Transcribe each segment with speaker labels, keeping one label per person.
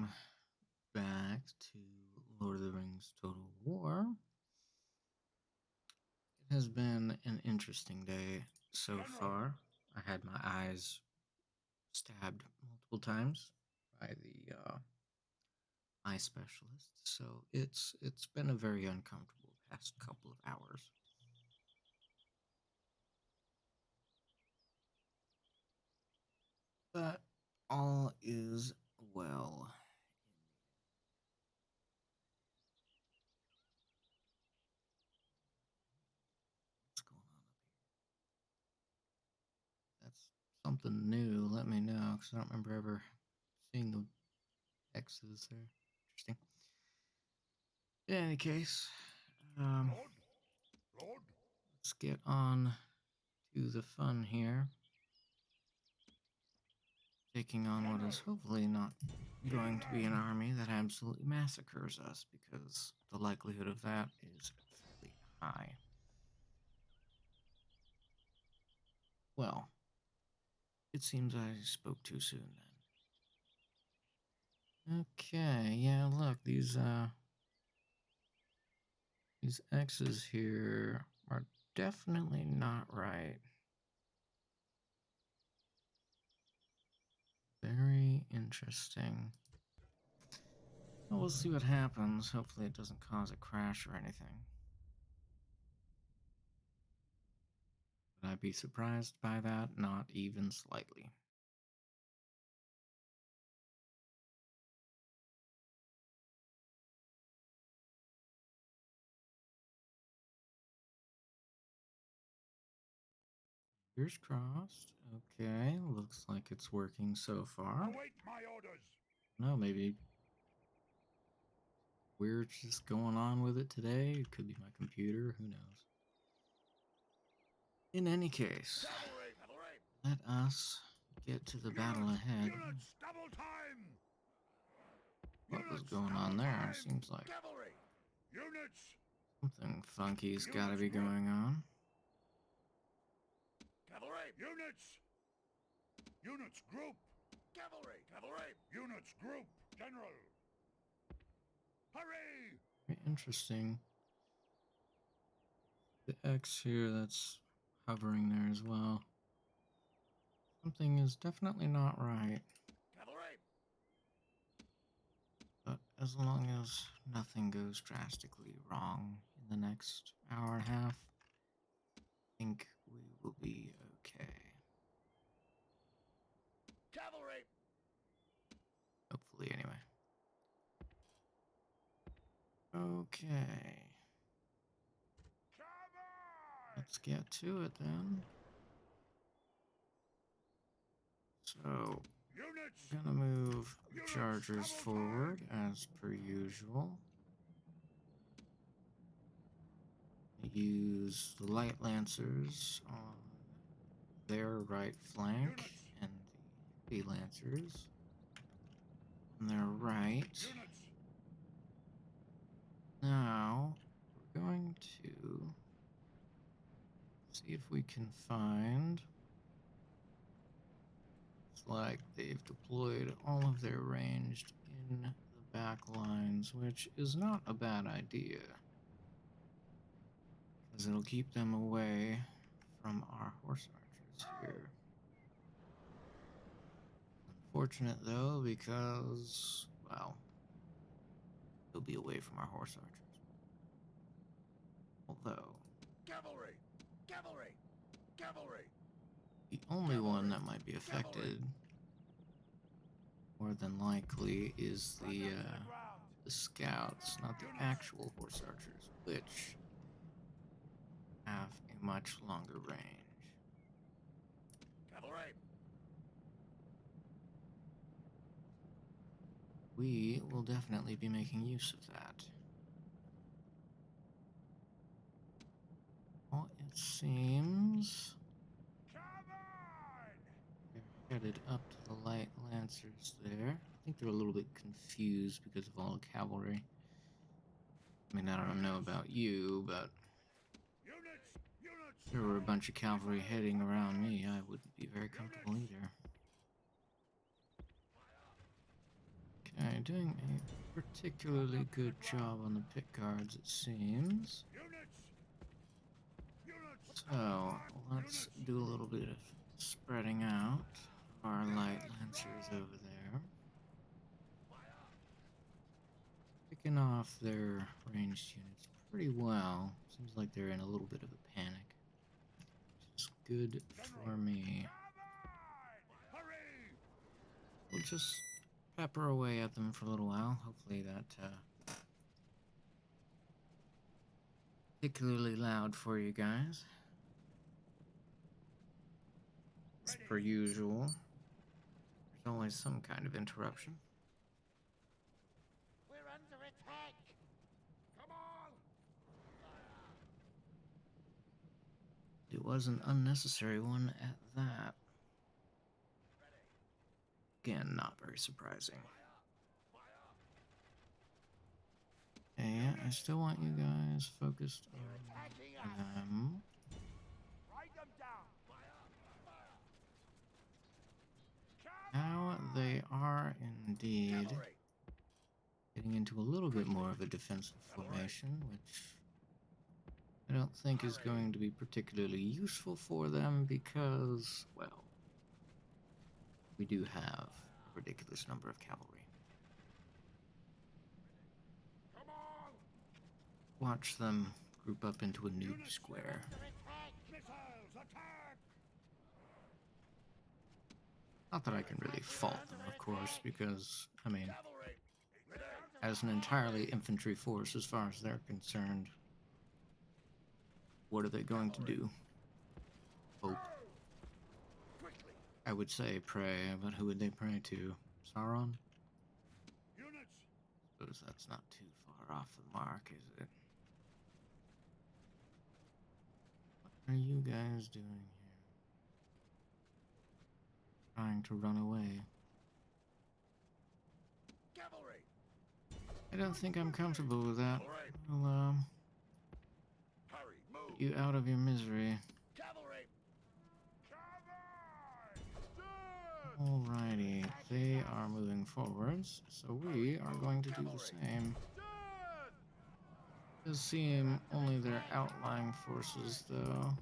Speaker 1: welcome back to Lord of the Rings Total War. It has been an interesting day so far. I had my eyes stabbed multiple times by the eye specialist, so it's been a very uncomfortable past couple of hours. But all is well. What's going on up here? That's something new. Let me know, because I don't remember ever seeing the X's there. Interesting. In any case, let's get on to the fun here. Taking on what is hopefully not going to be an army that absolutely massacres us, because the likelihood of that is fairly high. Well, it seems I spoke too soon then. Okay, yeah, look, these X's here are definitely not right. Very interesting. Well, we'll see what happens. Hopefully it doesn't cause a crash or anything. Would I be surprised by that? Not even slightly. Fingers crossed. Okay, looks like it's working so far.
Speaker 2: Await my orders.
Speaker 1: No, maybe we're just going on with it today. It could be my computer. Who knows? In any case, let us get to the battle ahead.
Speaker 2: Units, double time.
Speaker 1: What was going on there? Seems like
Speaker 2: Cavalry. Units.
Speaker 1: something funky's got to be going on.
Speaker 2: Cavalry. Units. Units group. Cavalry. Cavalry. Units group. General. Hurry.
Speaker 1: Very interesting. The X here that's hovering there as well. Something is definitely not right.
Speaker 2: Cavalry.
Speaker 1: But as long as nothing goes drastically wrong in the next hour and a half, I think we will be okay.
Speaker 2: Cavalry.
Speaker 1: Hopefully, anyway. Okay. Let's get to it then. So, I'm gonna move the chargers forward as per usual. Use the light lancers on their right flank and the heavy lancers on their right. Now, we're going to see if we can find. It's like they've deployed all of their ranged in the back lines, which is not a bad idea, because it'll keep them away from our horse archers here. Unfortunate though, because, well, they'll be away from our horse archers. Although,
Speaker 2: Cavalry. Cavalry. Cavalry.
Speaker 1: the only one that might be affected, more than likely, is the scouts, not the actual horse archers, which have a much longer range.
Speaker 2: Cavalry.
Speaker 1: We will definitely be making use of that. Well, it seems they're headed up to the light lancers there. I think they're a little bit confused because of all the cavalry. I mean, I don't know about you, but if there were a bunch of cavalry heading around me, I wouldn't be very comfortable either. Okay, doing a particularly good job on the pick guards, it seems.
Speaker 2: Units! Units!
Speaker 1: So, let's do a little bit of spreading out our light lancers over there. Picking off their ranged units pretty well. Seems like they're in a little bit of a panic, which is good for me.
Speaker 2: Hurry!
Speaker 1: We'll just pepper away at them for a little while. Hopefully that particularly loud for you guys. As per usual, there's always some kind of interruption.
Speaker 2: We're under attack! Come on!
Speaker 1: It was an unnecessary one at that. Again, not very surprising. Okay, yeah, I still want you guys focused on them.
Speaker 2: Write them down!
Speaker 1: Now they are indeed
Speaker 2: Cavalry!
Speaker 1: getting into a little bit more of a defensive formation, which I don't think is going to be particularly useful for them because, well, we do have a ridiculous number of cavalry.
Speaker 2: Come on!
Speaker 1: Watch them group up into a noob square.
Speaker 2: Missiles, attack!
Speaker 1: Not that I can really fault them, of course, because, I mean,
Speaker 2: Cavalry! Ready!
Speaker 1: as an entirely infantry force, as far as they're concerned, what are they going to do? Hope.
Speaker 2: Quickly!
Speaker 1: I would say pray, but who would they pray to? Sauron?
Speaker 2: Units!
Speaker 1: Suppose that's not too far off the mark, is it? What are you guys doing here? Trying to run away.
Speaker 2: Cavalry!
Speaker 1: I don't think I'm comfortable with that.
Speaker 2: Alright.
Speaker 1: I'll,
Speaker 2: Hurry! Move!
Speaker 1: get you out of your misery.
Speaker 2: Cavalry! Cavalry!
Speaker 1: Alrighty, they are moving forwards, so we are going to do the same. Does seem only their outlying forces, though.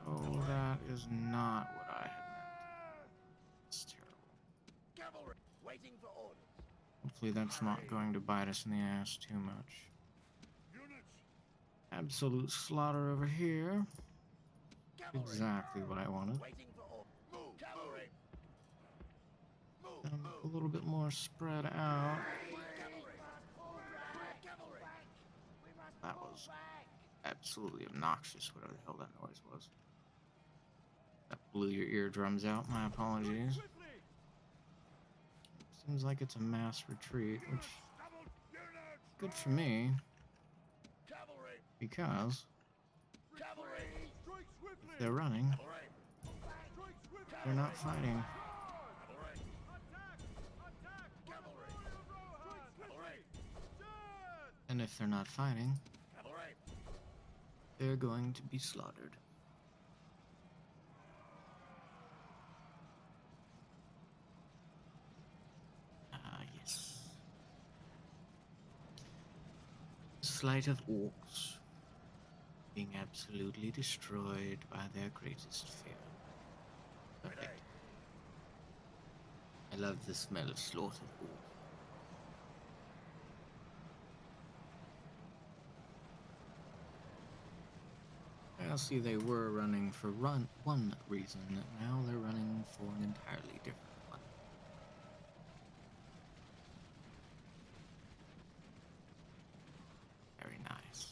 Speaker 1: So that is not what I had meant. It's terrible.
Speaker 2: Cavalry! Waiting for orders.
Speaker 1: Hopefully that's not going to bite us in the ass too much.
Speaker 2: Units!
Speaker 1: Absolute slaughter over here.
Speaker 2: Cavalry!
Speaker 1: Exactly what I wanted.
Speaker 2: Waiting for orders. Move! Cavalry! Move!
Speaker 1: A little bit more spread out.
Speaker 2: Cavalry! Cavalry!
Speaker 1: That was absolutely obnoxious, whatever the hell that noise was. That blew your eardrums out, my apologies. Seems like it's a mass retreat, which is good for me,
Speaker 2: Cavalry!
Speaker 1: because
Speaker 2: Cavalry!
Speaker 1: if they're running,
Speaker 2: Cavalry!
Speaker 1: they're not fighting.
Speaker 2: Cavalry! Cavalry! Cavalry!
Speaker 1: And if they're not fighting,
Speaker 2: Cavalry!
Speaker 1: they're going to be slaughtered. Yes. Sleight of orcs being absolutely destroyed by their greatest fear. Perfect. I love the smell of slaughtered orcs. I see they were running for one reason, now they're running for an entirely different one. Very nice.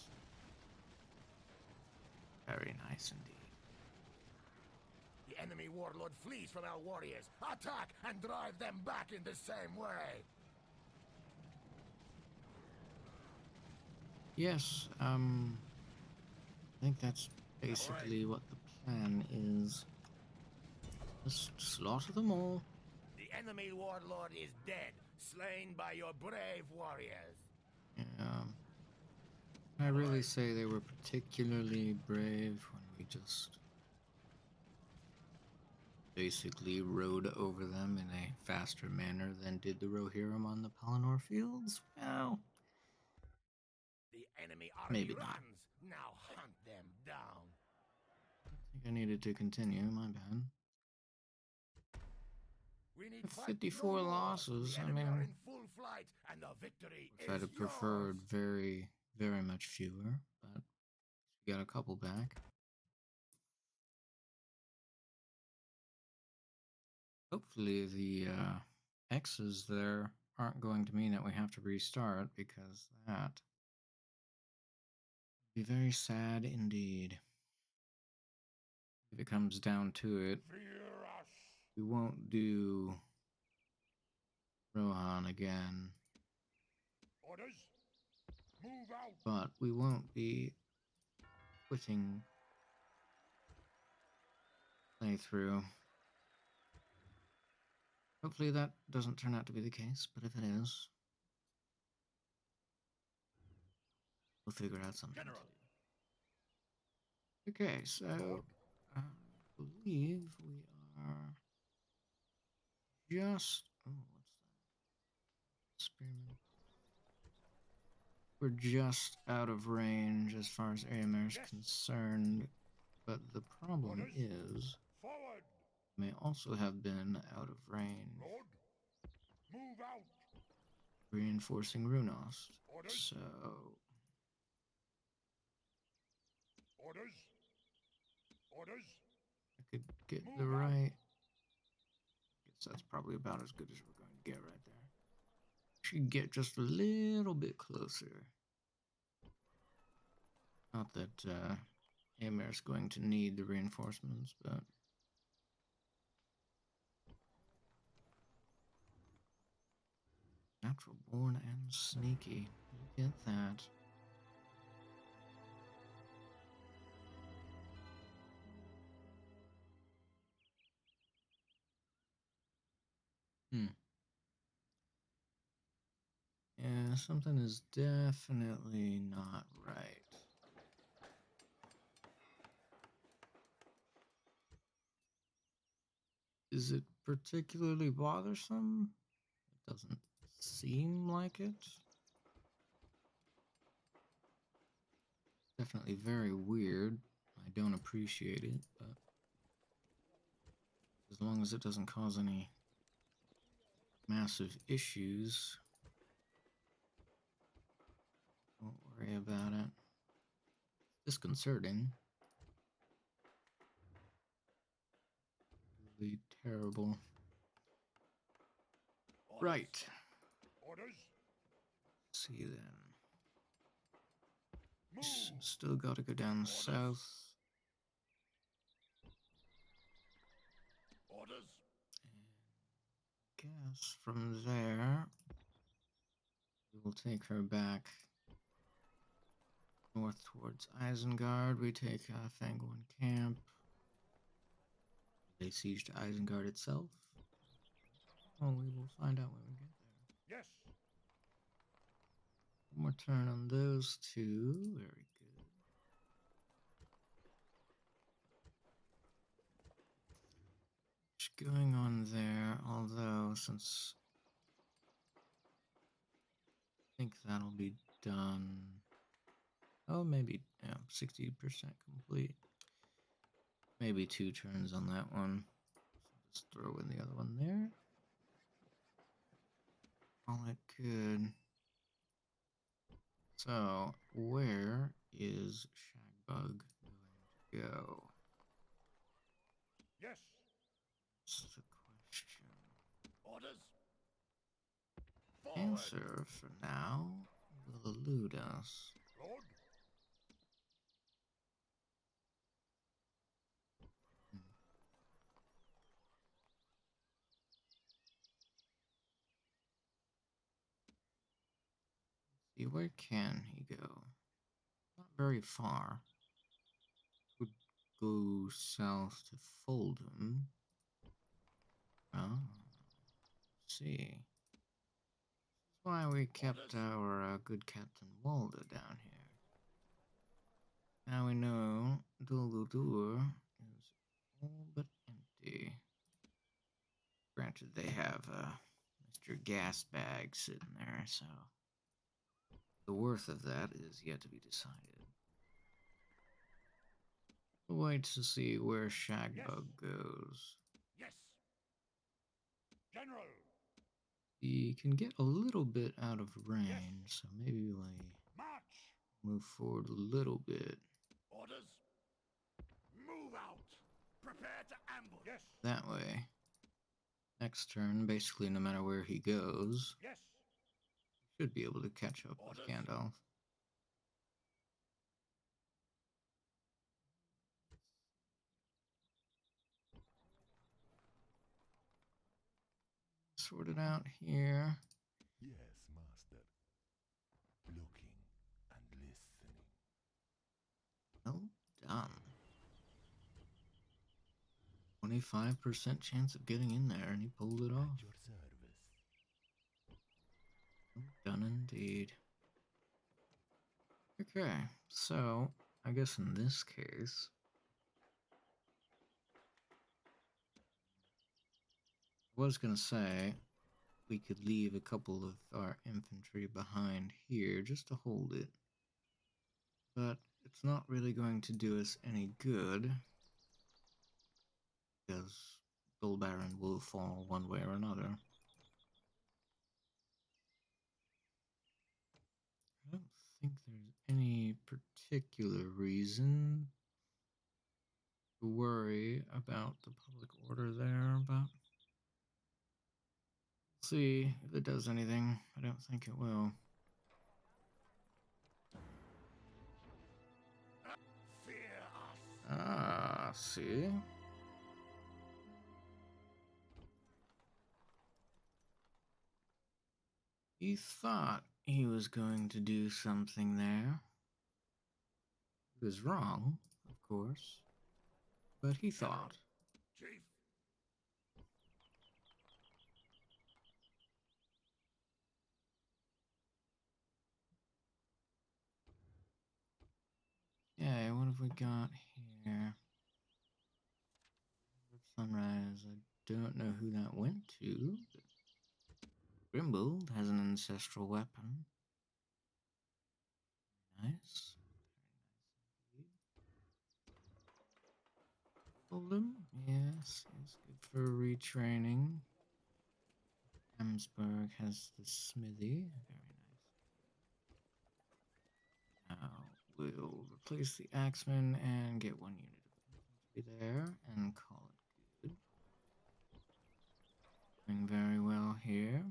Speaker 1: Very nice indeed.
Speaker 2: The enemy warlord flees from our warriors. Attack and drive them back in the same way.
Speaker 1: Yes, I think that's basically what the plan is. Just slaughter them all.
Speaker 2: The enemy warlord is dead, slain by your brave warriors.
Speaker 1: Yeah. I really say they were particularly brave when we just basically rode over them in a faster manner than did the Rohirrim on the Pelennor fields? Well,
Speaker 2: The enemy army
Speaker 1: maybe not.
Speaker 2: runs. Now hunt them down.
Speaker 1: I think I needed to continue, my bad.
Speaker 2: We need
Speaker 1: With
Speaker 2: fight no
Speaker 1: 54
Speaker 2: more.
Speaker 1: losses,
Speaker 2: The
Speaker 1: I
Speaker 2: enemy are
Speaker 1: mean,
Speaker 2: in full flight, and the victory
Speaker 1: wish I'd
Speaker 2: is
Speaker 1: have
Speaker 2: yours.
Speaker 1: preferred very, very much fewer, but we got a couple back. Hopefully the X's there aren't going to mean that we have to restart, because that would be very sad indeed. If it comes down to it,
Speaker 2: Fear us.
Speaker 1: we won't do Rohan again,
Speaker 2: Orders. Move out.
Speaker 1: but we won't be quitting playthrough. Hopefully that doesn't turn out to be the case, but if it is, we'll figure out something
Speaker 2: General.
Speaker 1: to do. Okay, so
Speaker 2: Lord.
Speaker 1: I believe we are just. Oh, what's that? Spearman. We're just out of range as far as AMR is
Speaker 2: Yes.
Speaker 1: concerned, but the problem
Speaker 2: Orders.
Speaker 1: is
Speaker 2: Forward.
Speaker 1: may also have been out of range,
Speaker 2: Lord. Move out.
Speaker 1: reinforcing Runost.
Speaker 2: Orders.
Speaker 1: So
Speaker 2: Orders. Orders.
Speaker 1: I could get the
Speaker 2: Move out.
Speaker 1: right. Guess that's probably about as good as we're going to get right there. Should get just a little bit closer. Not that Amir's going to need the reinforcements, but natural born and sneaky. Look at that. Hmm. Yeah, something is definitely not right. Is it particularly bothersome? It doesn't seem like it. Definitely very weird. I don't appreciate it, but as long as it doesn't cause any massive issues, won't worry about it. Disconcerting. Really terrible.
Speaker 2: Orders.
Speaker 1: Right.
Speaker 2: Orders.
Speaker 1: See then.
Speaker 2: Move.
Speaker 1: Still gotta go down
Speaker 2: Orders.
Speaker 1: south.
Speaker 2: Orders.
Speaker 1: Guess from there we will take her back north towards Isengard. We take Fangorn Camp. They siege Isengard itself. Oh, we will find out when we get there.
Speaker 2: Yes.
Speaker 1: One more turn on those two. Very good. What's going on there? Although, since I think that'll be done. Oh, maybe 60% complete. Maybe 2 turns on that one. So just throw in the other one there. All it could. So, where is Shagbug going to go?
Speaker 2: Yes.
Speaker 1: That's the question.
Speaker 2: Orders. Forward.
Speaker 1: Answer for now will elude us.
Speaker 2: Lord.
Speaker 1: Hmm. See, where can he go? Not very far. Could go south to Foldham. Oh, see. That's why we kept
Speaker 2: Orders.
Speaker 1: our good Captain Walder down here. Now we know Dol Guldur is all but empty. Granted, they have Mr. Gas Bag sitting there, so the worth of that is yet to be decided. We'll wait to see where Shagbug goes.
Speaker 2: Yes. General.
Speaker 1: He can get a little bit out of range,
Speaker 2: Yes.
Speaker 1: so maybe we
Speaker 2: March.
Speaker 1: move forward a little bit.
Speaker 2: Orders. Move out. Prepare to ambush. Yes.
Speaker 1: That way. Next turn, basically no matter where he goes,
Speaker 2: Yes.
Speaker 1: should be able to catch up
Speaker 2: Orders.
Speaker 1: with Gandalf. Sort it out here.
Speaker 2: Yes, master. Looking and listening.
Speaker 1: Well done. 25% chance of getting in there, and he pulled it off.
Speaker 2: At your service.
Speaker 1: Well done indeed. Okay, so I guess in this case, I was gonna say we could leave a couple of our infantry behind here just to hold it, but it's not really going to do us any good because Gold Baron will fall one way or another. I don't think there's any particular reason to worry about the public order there, but we'll see if it does anything. I don't think it will.
Speaker 2: Fear us.
Speaker 1: Ah, see? He thought he was going to do something there. He was wrong, of course, but he
Speaker 2: General.
Speaker 1: thought.
Speaker 2: Chief.
Speaker 1: Yeah, what have we got here? Sunrise. I don't know who that went to, but Grimbold has an ancestral weapon. Nice. Golem, yes, it's good for retraining. Hamsburg has the smithy. Very nice. Now we'll replace the axeman and get one unit of infantry there and call it good. Doing very well here.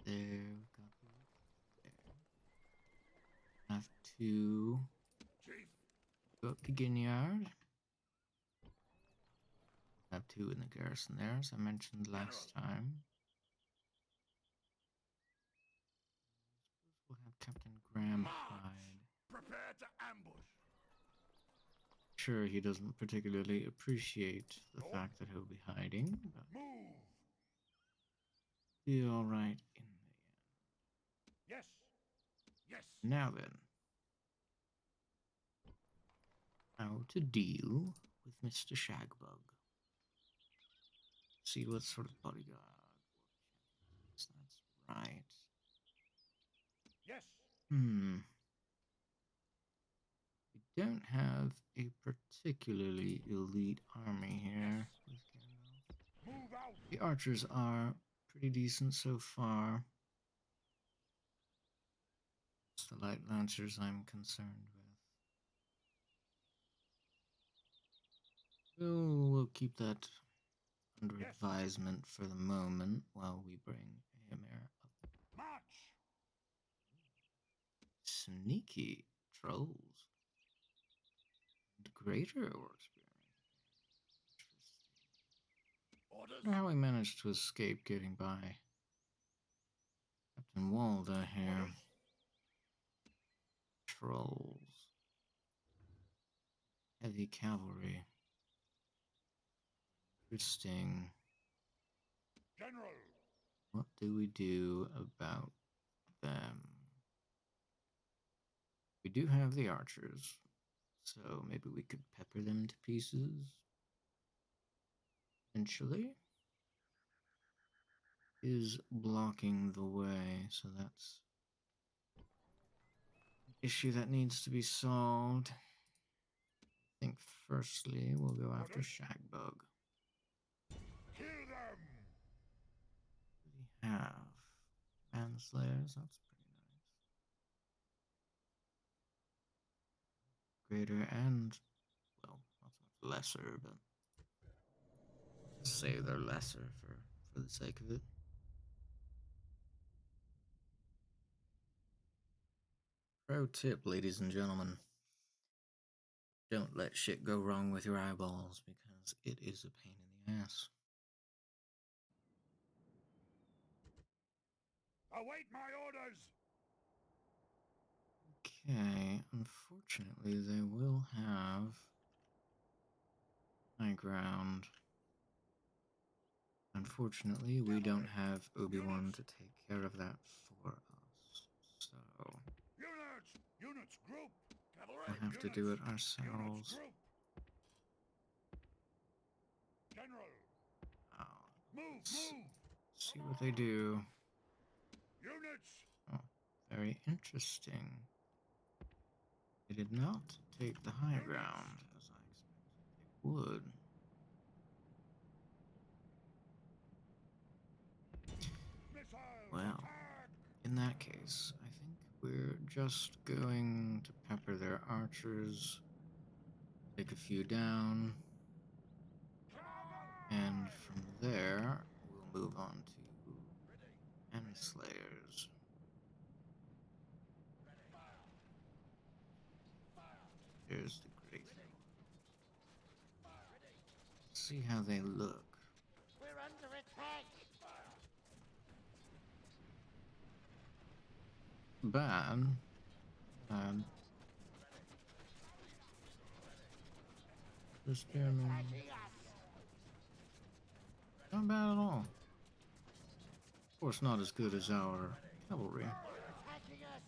Speaker 1: There, we've got the there. Have to
Speaker 2: Chief.
Speaker 1: go up to Ginyard. Have two in the garrison there, as I mentioned last time. We'll have Captain Graham
Speaker 2: March.
Speaker 1: hide.
Speaker 2: Prepare to ambush.
Speaker 1: Sure, he doesn't particularly appreciate the fact that he'll be hiding, but
Speaker 2: Move.
Speaker 1: be alright in the end.
Speaker 2: Yes. Yes.
Speaker 1: Now then, how to deal with Mr. Shagbug. See what sort of bodyguard. That's right.
Speaker 2: Yes.
Speaker 1: We don't have a particularly elite army here.
Speaker 2: Move out.
Speaker 1: The archers are pretty decent so far. It's the light lancers I'm concerned with. We'll keep that under advisement for the moment while we bring Hamir up.
Speaker 2: March.
Speaker 1: Sneaky trolls. And greater experience.
Speaker 2: Orders.
Speaker 1: I wonder how we managed to escape getting by Captain Walda here.
Speaker 2: Orders.
Speaker 1: Trolls. Heavy cavalry. Interesting.
Speaker 2: General.
Speaker 1: What do we do about them? We do have the archers, so maybe we could pepper them to pieces. Eventually, is blocking the way, so that's an issue that needs to be solved. I think firstly we'll go after Shagbug.
Speaker 2: Kill them!
Speaker 1: We have Manslayers, that's pretty nice. Greater and, well, not so much lesser, but say they're lesser for the sake of it. Pro tip, ladies and gentlemen, don't let shit go wrong with your eyeballs because it is a pain in the ass.
Speaker 2: Await my orders!
Speaker 1: Okay, unfortunately, they will have high ground. Unfortunately, we don't have Obi-Wan to take care of that for us, so
Speaker 2: Units! Units, group! Cavalry!
Speaker 1: we'll have to
Speaker 2: Units!
Speaker 1: do it
Speaker 2: Units,
Speaker 1: ourselves.
Speaker 2: group! General!
Speaker 1: Let's
Speaker 2: Move!
Speaker 1: see what they do.
Speaker 2: Units!
Speaker 1: Oh, very interesting. They did not take the high ground as I expected they would.
Speaker 2: Missiles!
Speaker 1: Well,
Speaker 2: Attack!
Speaker 1: in that case, I think we're just going to pepper their archers, take a few down, and from there we'll move on to Enslayers. There's the Great Lord. See how they look.
Speaker 3: We're under attack.
Speaker 1: Bad. Bad. Just
Speaker 3: Attacking us.
Speaker 1: not bad at all. Of course, not as good as our cavalry.
Speaker 3: Attacking us.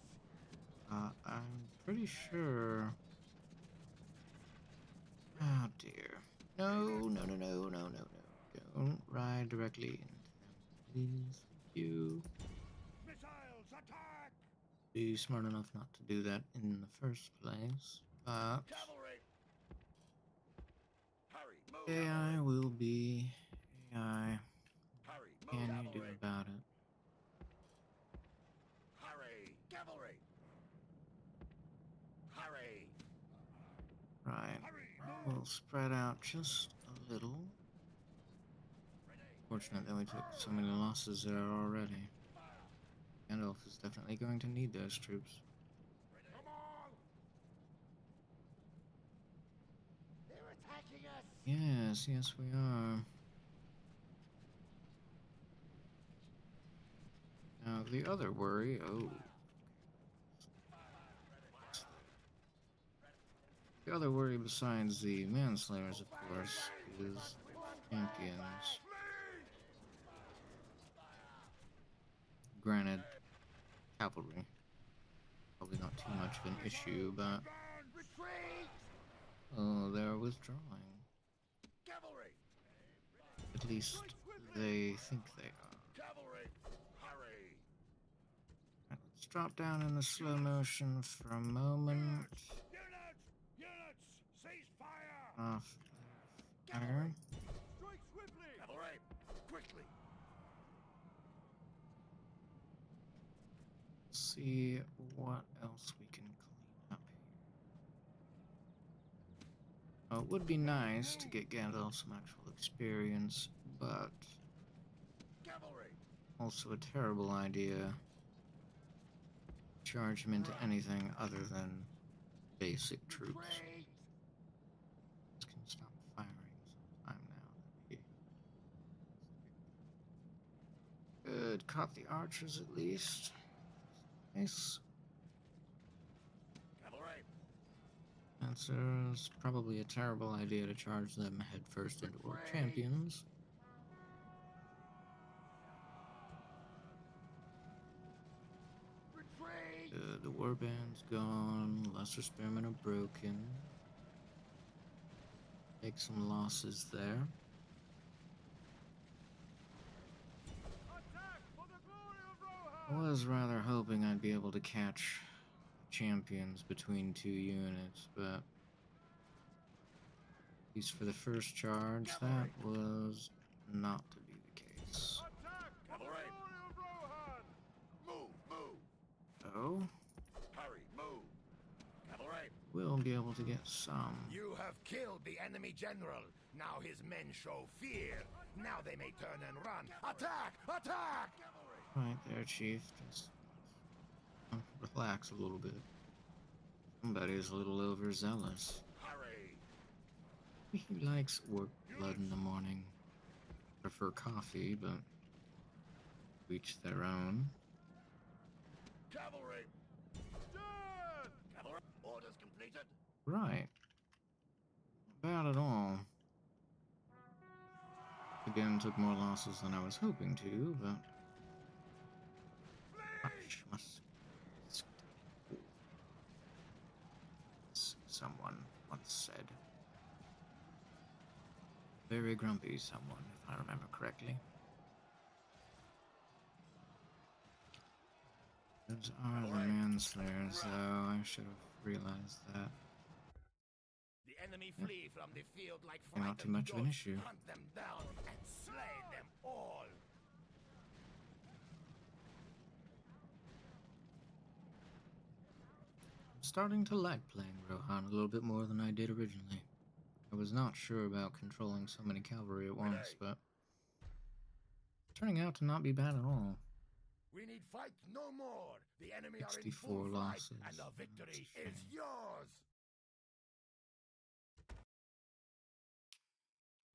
Speaker 1: I'm pretty sure. Oh dear. No, no, no, no, no, no, no. Don't ride directly into them, please. Thank you.
Speaker 2: Missiles! Attack!
Speaker 1: Be smart enough not to do that in the first place. But
Speaker 2: Cavalry! Hurry! Move!
Speaker 1: AI will be AI.
Speaker 2: Hurry!
Speaker 1: What
Speaker 2: Move!
Speaker 1: can you do
Speaker 2: Cavalry!
Speaker 1: about it?
Speaker 2: Hurry! Cavalry! Hurry!
Speaker 1: Right.
Speaker 2: Hurry! Move!
Speaker 1: We'll spread out just a little. Fortunate that we took so many losses there already. Gandalf is definitely going to need those troops.
Speaker 2: Come on!
Speaker 3: They're attacking us.
Speaker 1: Yes, yes we are. Now the other worry, the other worry besides the manslayers, of course, is champions. Granted, cavalry, probably not too much of an issue, but
Speaker 2: Retreat!
Speaker 1: oh, they're withdrawing.
Speaker 2: Cavalry!
Speaker 1: At least they think they are.
Speaker 2: Cavalry! Hurry!
Speaker 1: Right, let's drop down in the slow motion for a moment.
Speaker 2: Units! Cease fire!
Speaker 1: Off fire.
Speaker 2: Strike swiftly! Cavalry! Quickly!
Speaker 1: See what else we can clean up here. It would be nice to get Gandalf some actual experience, but
Speaker 2: Cavalry!
Speaker 1: also a terrible idea to charge him into anything other than basic troops.
Speaker 2: Retreat!
Speaker 1: This can stop firing sometime now. That'd be good. Caught the archers at least. Nice.
Speaker 2: Cavalry!
Speaker 1: That's probably a terrible idea to charge them headfirst into orc champions. The warband's gone. Lesser spearmen are broken. Take some losses there.
Speaker 2: Attack for the glory of
Speaker 1: I
Speaker 2: Rohan!
Speaker 1: was rather hoping I'd be able to catch champions between two units, but at least for the first charge, that was not to be the case.
Speaker 2: Attack for the
Speaker 3: Cavalry.
Speaker 2: glory of Rohan!
Speaker 3: Move, move.
Speaker 1: So,
Speaker 3: Hurry, move. Cavalry.
Speaker 1: we'll be able to get some.
Speaker 2: You have killed the enemy general. Now his men show fear. Now they may turn and run. Attack! Attack!
Speaker 1: Right there, Chief. Just relax a little bit. Somebody's a little overzealous.
Speaker 3: Hurry.
Speaker 1: He likes work blood in the morning. Prefer coffee, but each their own.
Speaker 3: Cavalry.
Speaker 2: Dead!
Speaker 3: Cavalry. Orders completed.
Speaker 1: Right. Not bad at all. Again, took more losses than I was hoping to, but much must someone once said. Very grumpy someone, if I remember correctly. Those are the manslayers, though. I should have realized that.
Speaker 2: The enemy flee from the field like
Speaker 1: Not too
Speaker 2: frightened
Speaker 1: much of an
Speaker 2: dogs.
Speaker 1: issue.
Speaker 2: Hunt them down and slay them all.
Speaker 1: I'm starting to like playing Rohan a little bit more than I did originally. I was not sure about controlling so many cavalry at once, but turning out to not be bad at all.
Speaker 2: We need fight no more. The enemy are in
Speaker 1: 64
Speaker 2: full flight,
Speaker 1: losses.
Speaker 2: and the victory
Speaker 1: That's a
Speaker 2: is
Speaker 1: shame.
Speaker 2: yours.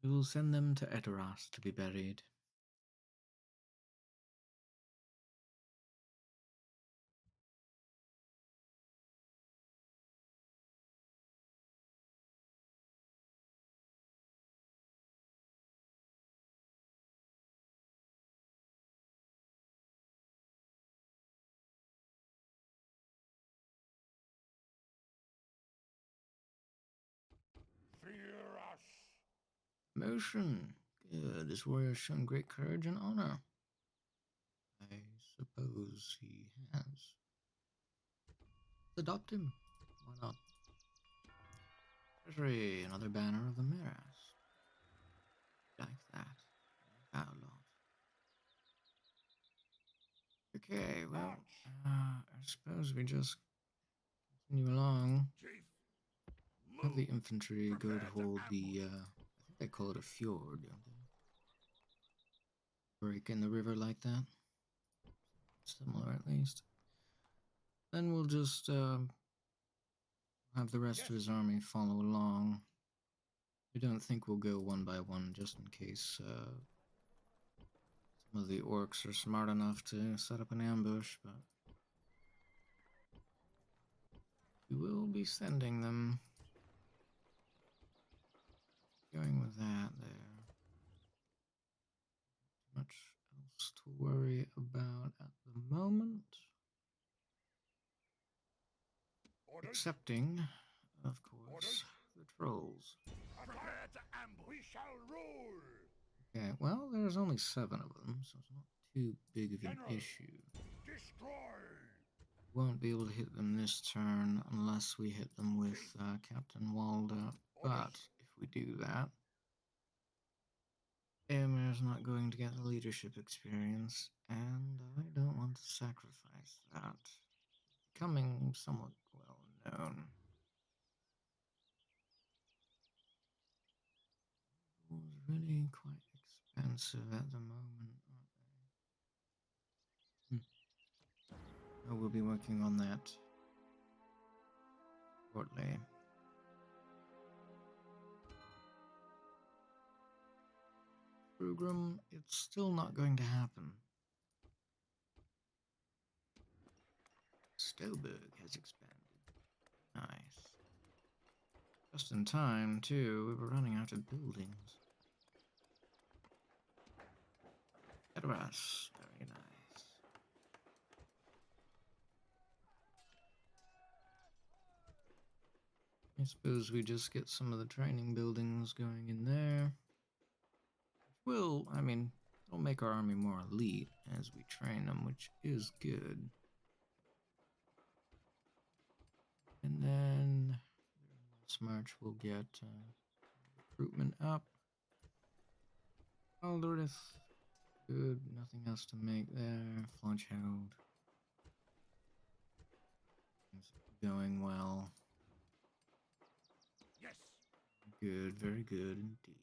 Speaker 1: We will send them to Edoras to be buried.
Speaker 2: Fear us.
Speaker 1: Motion. Good. This warrior has shown great courage and honor. I suppose he has. Let's adopt him. Why not? Treasury, another banner of the Miras. Like that. Like that a lot. Okay, well, I suppose we just continue along.
Speaker 3: Chief.
Speaker 1: Have the
Speaker 3: Move.
Speaker 1: infantry go to
Speaker 3: Prepare to
Speaker 1: hold the,
Speaker 3: ambush.
Speaker 1: I think they call it a fjord, don't they? Break in the river like that. Similar, at least. Then we'll just have the rest of his army follow along. I don't think we'll go one by one, just in case some of the orcs are smart enough to set up an ambush, but we will be sending them. Going with that there. Much else to worry about at the moment.
Speaker 2: Orders.
Speaker 1: Excepting, of course, the trolls.
Speaker 3: Prepare to ambush.
Speaker 2: We shall rule.
Speaker 1: Okay, well, there's only 7 of them, so it's not too big of an
Speaker 2: General.
Speaker 1: issue.
Speaker 2: Destroy.
Speaker 1: Won't be able to hit them this turn unless we hit them with Captain Walder, but if we do that, Emir's not going to get the leadership experience, and I don't want to sacrifice that. Becoming somewhat well known. It's really quite expensive at the moment, aren't they? Oh, we'll be working on that shortly. Program, it's still not going to happen. Stoberg has expanded. Nice. Just in time, too. We were running out of buildings. Edoras, very nice. I suppose we just get some of the training buildings going in there. Will, I mean, it'll make our army more elite as we train them, which is good. And then this march will get recruitment up. Aldorith, good. Nothing else to make there. Flaunch held. Things going well.
Speaker 3: Yes.
Speaker 1: Good, very good indeed.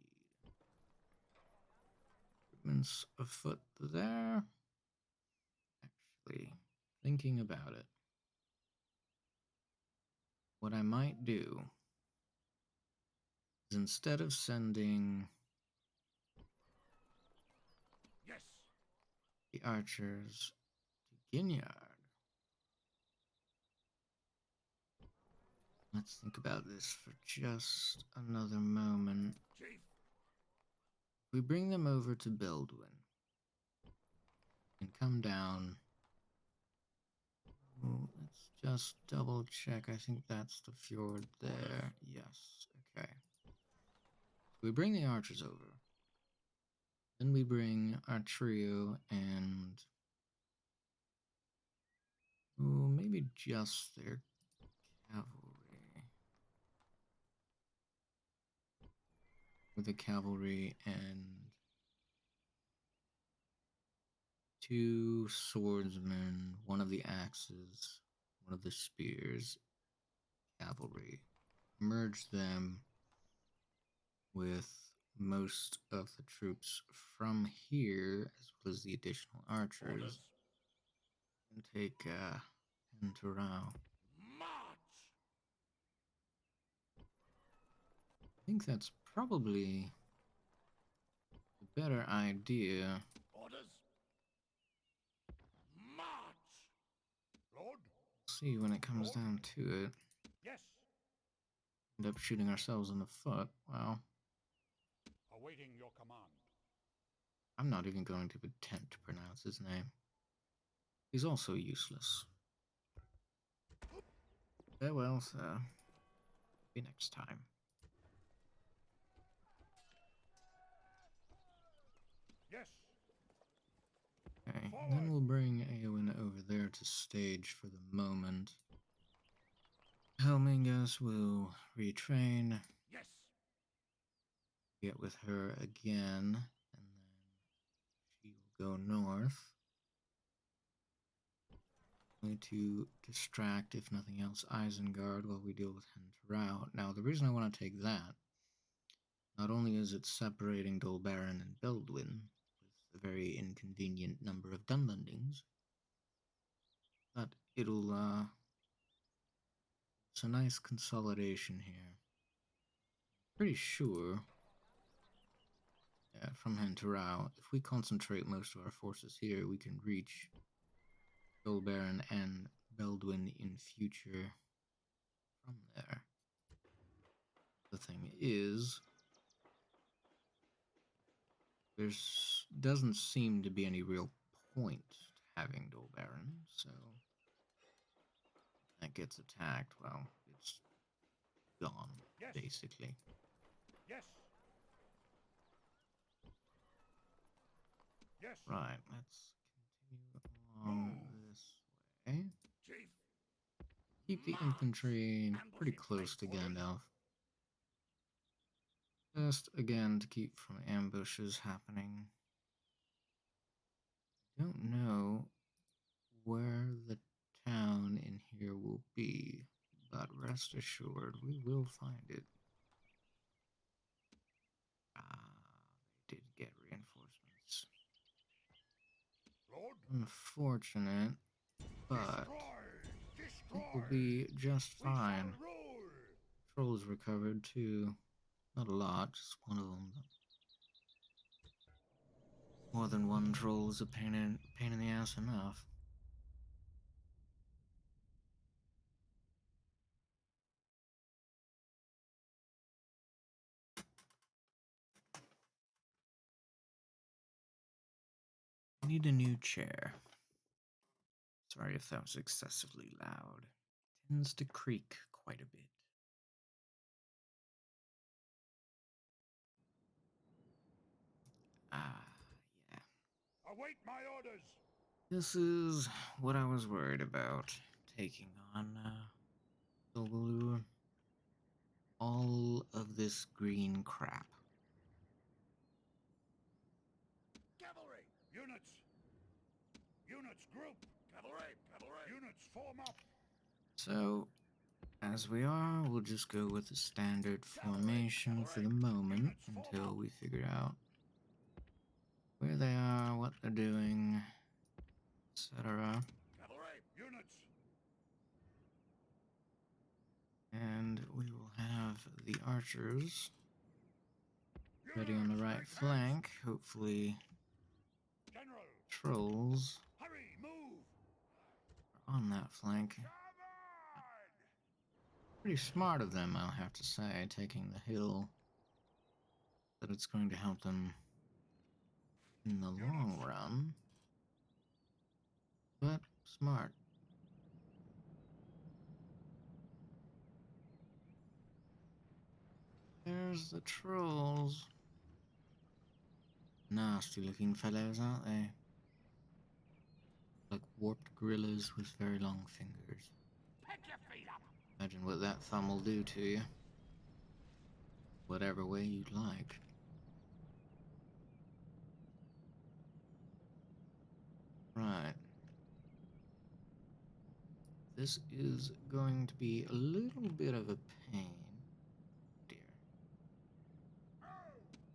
Speaker 1: Recruitment's afoot there. Actually, thinking about it, what I might do is instead of sending
Speaker 3: Yes.
Speaker 1: the archers to Ginyard, let's think about this for just another moment.
Speaker 3: Chief.
Speaker 1: We bring them over to Beldwin and come down. Oh, let's just double check. I think that's the fjord there. Yes. Okay. We bring the archers over. Then we bring our trio and maybe just their cavalry. With the cavalry and two swordsmen, one of the axes, one of the spears, cavalry. Merge them with most of the troops from here, as well as the additional archers,
Speaker 3: Orders.
Speaker 1: and take Pentarao.
Speaker 3: March.
Speaker 1: I think that's probably the better idea.
Speaker 3: Orders. March. Lord.
Speaker 1: See, when it comes down to it,
Speaker 3: Yes.
Speaker 1: end up shooting ourselves in the foot. Well,
Speaker 3: Awaiting your command.
Speaker 1: I'm not even going to attempt to pronounce his name. He's also useless. Farewell, sir. See you next time.
Speaker 3: Yes.
Speaker 1: Okay,
Speaker 3: Forward.
Speaker 1: then we'll bring Eowyn over there to stage for the moment. Helmingus will retrain,
Speaker 3: Yes.
Speaker 1: get with her again, and then she will go north. Only to distract, if nothing else, Isengard while we deal with Hentarau. Now, the reason I want to take that, not only is it separating Dolbaran and Beldwin, with a very inconvenient number of Dunlendings, but it's a nice consolidation here. Pretty sure, yeah, from Hentarau, if we concentrate most of our forces here, we can reach Dolbaran and Beldwin in future from there. The thing is, there's doesn't seem to be any real point to having Dolbaran, so if that gets attacked, well, it's gone,
Speaker 3: Yes.
Speaker 1: basically.
Speaker 3: Yes. Yes.
Speaker 1: Right, let's continue along this way.
Speaker 3: Chief.
Speaker 1: Keep the
Speaker 3: March.
Speaker 1: infantry pretty
Speaker 3: Ambush in
Speaker 1: close
Speaker 3: place.
Speaker 1: to
Speaker 3: Orders.
Speaker 1: Gandalf. Just again to keep from ambushes happening. Don't know where the town in here will be, but rest assured we will find it. Ah, they did get reinforcements.
Speaker 3: Lord.
Speaker 1: Unfortunate, but I
Speaker 3: Destroy.
Speaker 1: think we'll
Speaker 3: Destroy.
Speaker 1: be just
Speaker 3: We shall
Speaker 1: fine.
Speaker 3: rule.
Speaker 1: Trolls recovered too. Not a lot, just one of them. More than one troll is a pain in the ass enough. I need a new chair. Sorry if that was excessively loud. Tends to creak quite a bit. Ah, yeah.
Speaker 3: Await my orders.
Speaker 1: This is what I was worried about. Taking on, Silbalure. All of this green crap.
Speaker 2: Cavalry!
Speaker 3: Units. Units group.
Speaker 2: Cavalry! Cavalry!
Speaker 3: Units form up.
Speaker 1: So, as we are, we'll just go with the standard
Speaker 2: Cavalry!
Speaker 1: formation for
Speaker 2: Cavalry!
Speaker 1: the moment
Speaker 3: Units form
Speaker 1: until
Speaker 3: up.
Speaker 1: we figure out where they are, what they're doing, etc.
Speaker 2: Cavalry!
Speaker 3: Units.
Speaker 1: And we will have the archers ready on the
Speaker 3: Units,
Speaker 1: right
Speaker 3: make haste.
Speaker 1: flank. Hopefully,
Speaker 3: General.
Speaker 1: trolls
Speaker 3: Hurry, move.
Speaker 1: are on that flank.
Speaker 3: Forward.
Speaker 1: Pretty smart of them, I'll have to say, taking the hill. But it's going to help them in the long
Speaker 3: Units.
Speaker 1: run. But smart. There's the trolls. Nasty looking fellows, aren't they? Like warped gorillas with very long fingers.
Speaker 2: Pick your feet up!
Speaker 1: Imagine what that thumb will do to you. Whatever way you'd like. Right. This is going to be a little bit of a pain. Dear.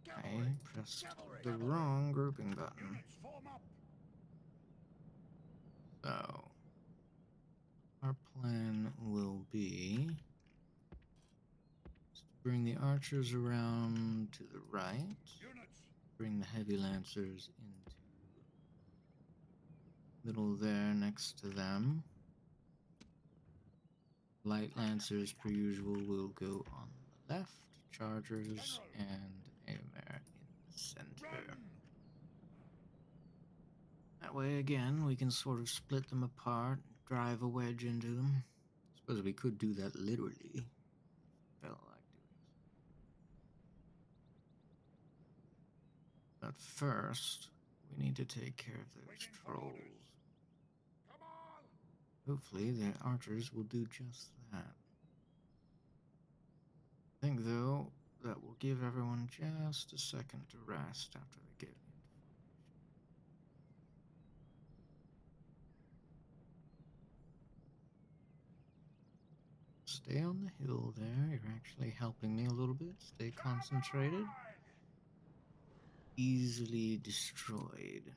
Speaker 1: I
Speaker 2: Cavalry!
Speaker 1: pressed
Speaker 2: Cavalry!
Speaker 1: the
Speaker 2: Cavalry!
Speaker 1: wrong grouping button.
Speaker 3: Units form up.
Speaker 1: So, our plan will be to bring the archers around to the right,
Speaker 3: Units.
Speaker 1: bring the heavy lancers into middle there next to them. Light lancers, per usual, will go on the left, chargers and Aemir in the center.
Speaker 3: Run.
Speaker 1: That way, again, we can sort of split them apart, drive a wedge into them. Suppose we could do that literally. Felt like doing so. But first, we need to take care of those
Speaker 3: Waiting for
Speaker 1: trolls.
Speaker 3: orders.
Speaker 2: Come on!
Speaker 1: Hopefully, the archers will do just that. I think, though, that will give everyone just a second to rest after they get into formation. Stay on the hill there. You're actually helping me a little bit. Stay concentrated. Easily destroyed.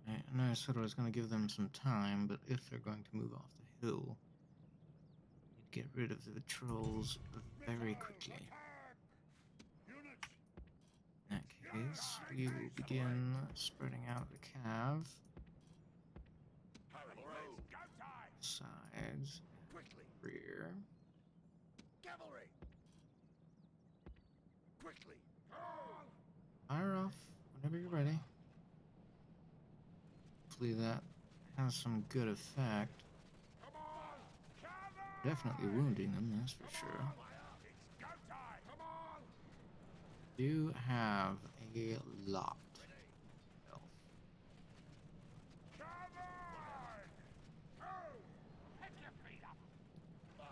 Speaker 1: I know I said I was going to give them some time, but if they're going to move off the hill, you'd get rid of the trolls very quickly.
Speaker 3: Units.
Speaker 1: In that case, we will begin spreading out the cav,
Speaker 2: Cavalry! Go time!
Speaker 1: sides,
Speaker 2: Quickly!
Speaker 1: rear.
Speaker 2: Cavalry! Quickly! Come on!
Speaker 1: Fire off whenever you're ready. Hopefully that has some good effect.
Speaker 2: Come on!
Speaker 1: Definitely wounding them, that's for sure.
Speaker 2: It's go time! Come on!
Speaker 1: Do have a lot of health.
Speaker 2: Pick your feet up! Fire!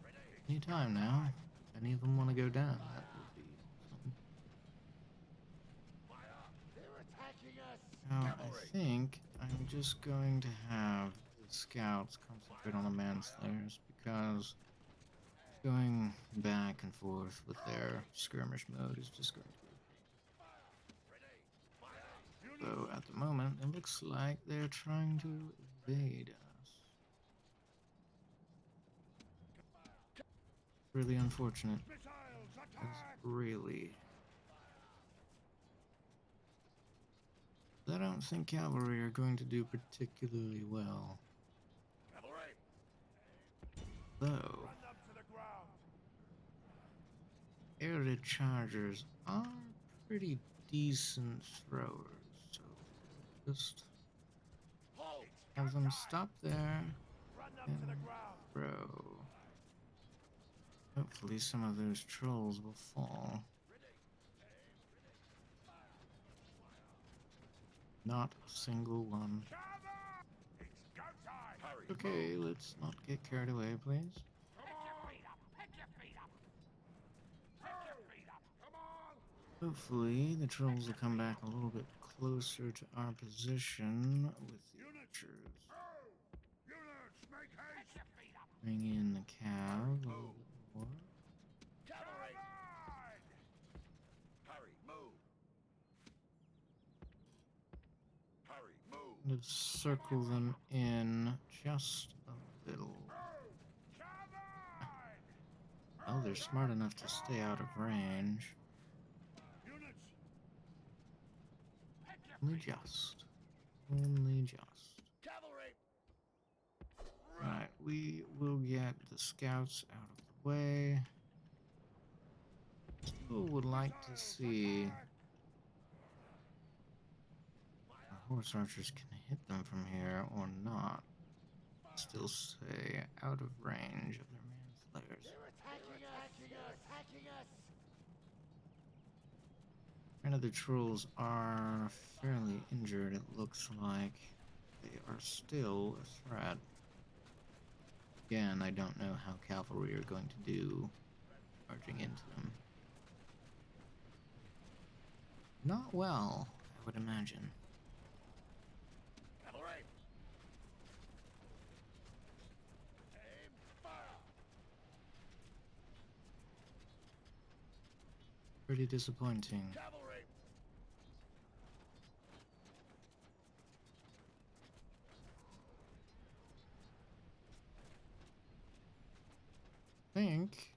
Speaker 2: Ready!
Speaker 1: Anytime now, if any of them want to go down, that would be awesome.
Speaker 2: Fire! They're attacking us!
Speaker 1: Now,
Speaker 2: Cavalry!
Speaker 1: I think I'm just going to have the scouts concentrate on the manslayers because going back and forth with their skirmish mode is just going to be a pain. So, at the moment, it looks like they're trying to evade us. Really unfortunate.
Speaker 3: Missiles
Speaker 1: It's
Speaker 3: attack.
Speaker 1: really. I don't think cavalry are going to do particularly well.
Speaker 2: Cavalry!
Speaker 1: Though,
Speaker 3: Run them to the ground.
Speaker 1: airted chargers are pretty decent throwers, so just
Speaker 2: Halt!
Speaker 1: have them stop there
Speaker 3: Run them to
Speaker 1: and
Speaker 3: the ground.
Speaker 1: throw. Hopefully some of those trolls will fall. Not a single one.
Speaker 3: Cover! It's go time!
Speaker 2: Hurry!
Speaker 1: Okay, let's not get carried away, please.
Speaker 3: Come on! Pick your feet up! Pick your feet up! Come on!
Speaker 1: Hopefully the trolls will come back a little bit closer to our position with the
Speaker 3: Units!
Speaker 1: archers.
Speaker 3: Oh! Units, make haste! Pick your feet up!
Speaker 1: Bring in the cav a little bit more.
Speaker 2: Cavalry!
Speaker 3: Covered!
Speaker 2: Hurry! Move! Hurry! Move!
Speaker 1: Kind of circle them in just a little.
Speaker 3: Covered!
Speaker 1: Oh, they're smart enough to stay out of range.
Speaker 3: Units!
Speaker 1: Only just. Only just.
Speaker 2: Cavalry!
Speaker 1: Right, we will get the scouts out of the way. Still would like to see the horse archers can hit them from here or not. Still stay out of range of their manslayers.
Speaker 2: Attacking us!
Speaker 1: Granted, the trolls are fairly injured. It looks like they are still a threat. Again, I don't know how cavalry are going to do charging into them. Not well, I would imagine.
Speaker 2: Cavalry! Aim! Fire!
Speaker 1: Pretty disappointing.
Speaker 2: Cavalry!
Speaker 1: I think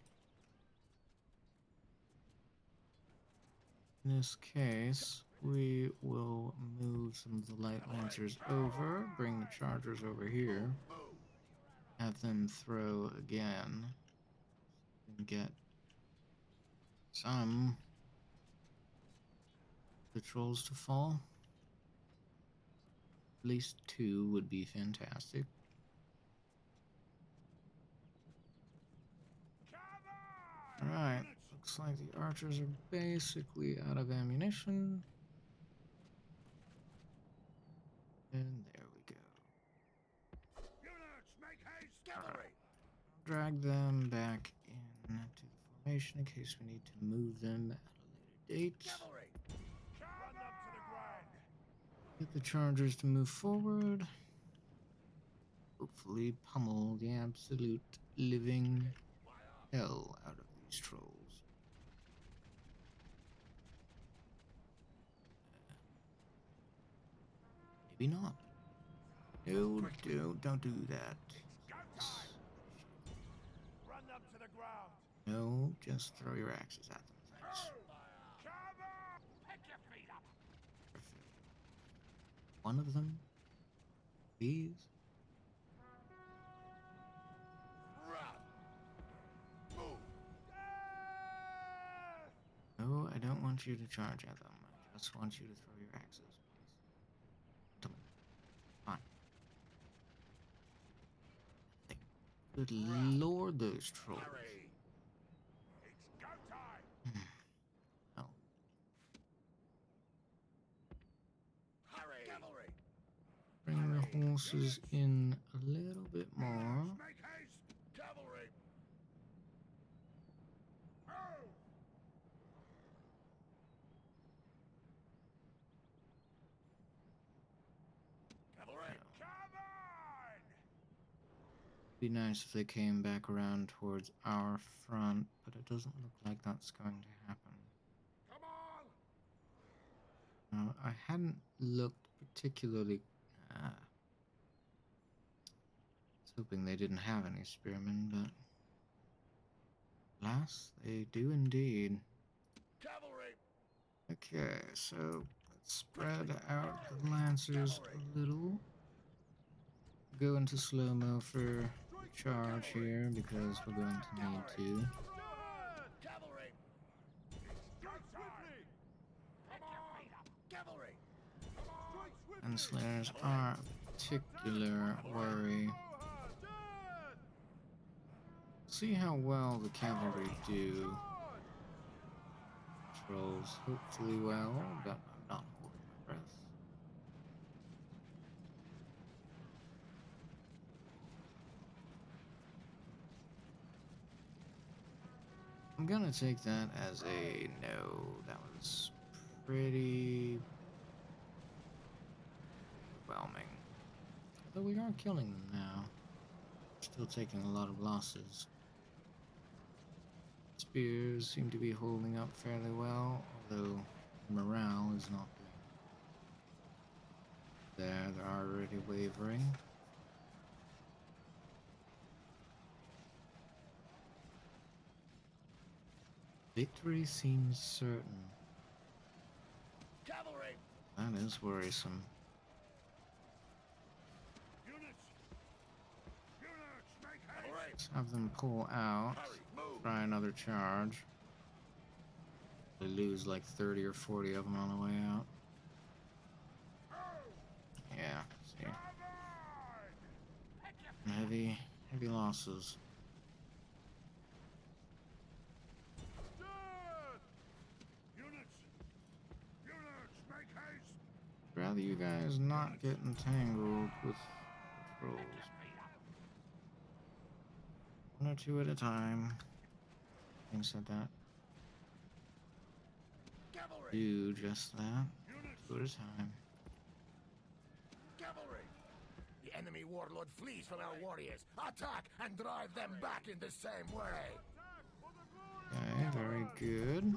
Speaker 1: in this case we will move some of the light lancers over, bring the chargers over here,
Speaker 2: Move!
Speaker 1: have them throw again, and get some patrols to fall. At least 2 would be fantastic.
Speaker 3: Cover!
Speaker 1: Alright, looks like the archers are basically out of ammunition. And there we go.
Speaker 3: Units, make haste!
Speaker 2: Cavalry!
Speaker 1: Drag them back into the formation in case we need to move them at a later date.
Speaker 2: Cavalry!
Speaker 3: Run them to the ground!
Speaker 1: Get the chargers to move forward. Hopefully pummel the absolute living hell out of these trolls. Maybe not. No, don't do that.
Speaker 3: Go time! Run them to the ground!
Speaker 1: No, just throw your axes at them. Thanks.
Speaker 3: Cover! Pick your feet up!
Speaker 1: Perfect. One of them, please.
Speaker 2: Run! Move!
Speaker 1: No, I don't want you to charge at them. I just want you to throw your axes, please. Come on. Good lord, those trolls.
Speaker 2: Hurry!
Speaker 3: It's go time!
Speaker 1: Oh,
Speaker 2: Hurry! Cavalry!
Speaker 1: bring the horses in a little bit more.
Speaker 3: Units, make haste!
Speaker 2: Cavalry!
Speaker 3: Oh!
Speaker 2: Cavalry!
Speaker 3: Covered!
Speaker 1: Be nice if they came back around towards our front, but it doesn't look like that's going to happen.
Speaker 3: Come on!
Speaker 1: I hadn't looked particularly. I was hoping they didn't have any spearmen, but alas, they do indeed.
Speaker 2: Cavalry!
Speaker 1: Okay, so let's spread out the lancers a little. Go into slow-mo for the charge here because we're going to need to.
Speaker 2: Cavalry!
Speaker 3: Go time! Pick your feet up!
Speaker 2: Cavalry!
Speaker 1: And slayers are a particular worry. see how well the cavalry do. Trolls, hopefully well, but I'm not holding my breath. I'm gonna take that as a no. That was pretty overwhelming. Although we are killing them now. Still taking a lot of losses. Spears seem to be holding up fairly well, although morale is not doing there. They're already wavering. Victory seems certain.
Speaker 2: Cavalry!
Speaker 1: That is worrisome.
Speaker 3: Units! Units, make haste!
Speaker 2: Cavalry!
Speaker 1: Let's have them pull out.
Speaker 2: Hurry, move!
Speaker 1: Try another charge. They lose like 30 or 40 of them on the way out. Yeah, see. Heavy losses.
Speaker 3: Units! Units, make haste!
Speaker 1: Rather you guys not get entangled with patrols. One or two at a time. Having said that,
Speaker 2: Cavalry!
Speaker 1: do just that.
Speaker 3: Units!
Speaker 1: Two at a time.
Speaker 2: Cavalry! The enemy warlord flees from our warriors. Attack and drive them back in the same way.
Speaker 1: Okay, very good.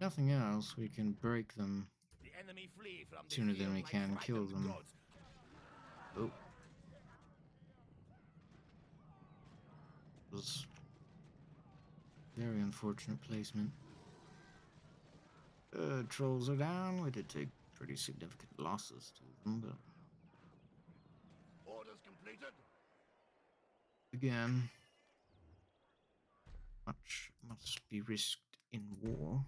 Speaker 1: Nothing else, we can break them
Speaker 2: The enemy flee from the
Speaker 1: sooner than
Speaker 2: field
Speaker 1: we
Speaker 2: like
Speaker 1: can kill
Speaker 2: frightened
Speaker 1: them.
Speaker 2: goats.
Speaker 1: Oh. Was very unfortunate placement. Trolls are down. We did take pretty significant losses to them, but
Speaker 2: Orders completed.
Speaker 1: again, much must be risked in war.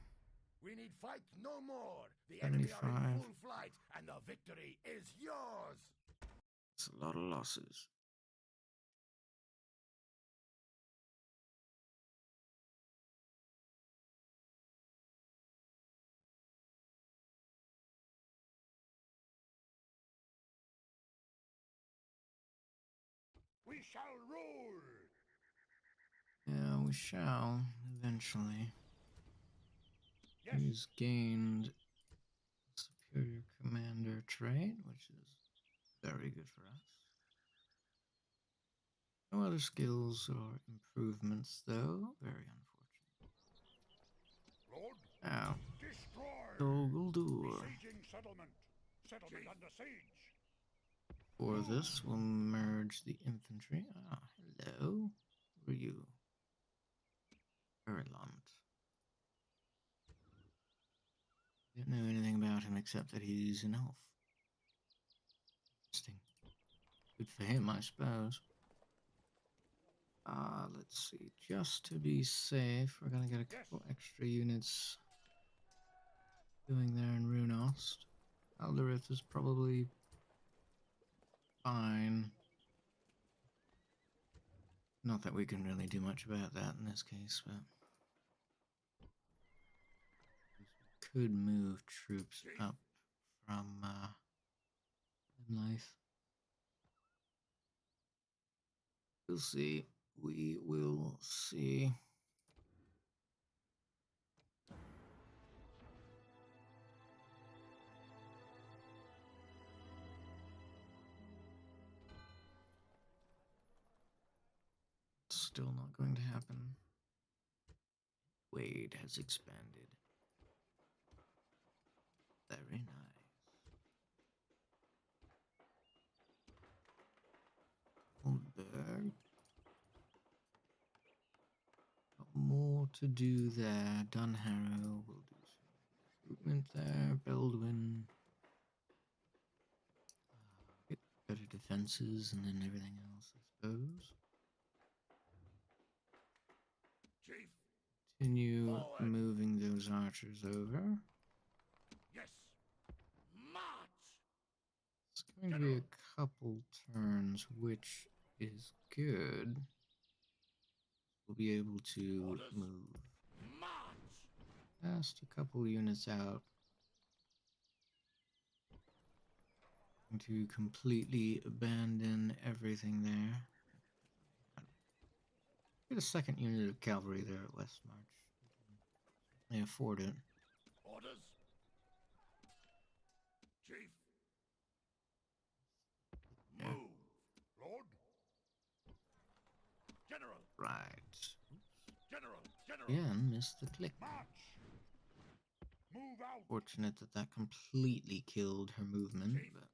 Speaker 2: We need fight no more. The enemy are in
Speaker 1: 75.
Speaker 2: full flight, and the victory is yours.
Speaker 1: It's a lot of losses.
Speaker 3: We shall rule!
Speaker 1: Yeah, we shall eventually.
Speaker 3: Yes!
Speaker 1: He's gained superior commander trait, which is very good for us. No other skills or improvements, though. Very unfortunate.
Speaker 3: Lord,
Speaker 1: Now,
Speaker 3: destroy!
Speaker 1: Doguldur.
Speaker 3: Besieging settlement! Settlement under siege!
Speaker 1: For this, we'll merge the infantry. Ah, hello. Who are you? Erland. Didn't know anything about him except that he's an elf. Interesting. Good for him, I suppose. Let's see. Just to be safe, we're gonna get a couple extra units doing there in Runost. Alderith is probably fine. Not that we can really do much about that in this case, but we could move troops up from life. We'll see. We will see. Still not going to happen. Wade has expanded. Very nice. Oldberg. Got more to do there. Dunharrow will do some recruitment there. Beldwin. Get better defenses and then everything else, I suppose.
Speaker 2: Chief,
Speaker 1: Continue
Speaker 2: Forward.
Speaker 1: moving those archers over.
Speaker 3: Yes!
Speaker 2: march!
Speaker 1: It's going to be a couple turns, which is good. we'll be able to
Speaker 2: Orders.
Speaker 1: move
Speaker 2: March!
Speaker 1: just a couple units out to completely abandon everything there. Get a second unit of cavalry there at West March. They afford it.
Speaker 2: Orders. Chief.
Speaker 1: Yeah.
Speaker 2: Move. Lord. General.
Speaker 1: Right.
Speaker 2: General. General.
Speaker 1: Again, missed the click.
Speaker 2: March. Move out.
Speaker 1: Fortunate that that completely killed her movement,
Speaker 2: Chief.
Speaker 1: but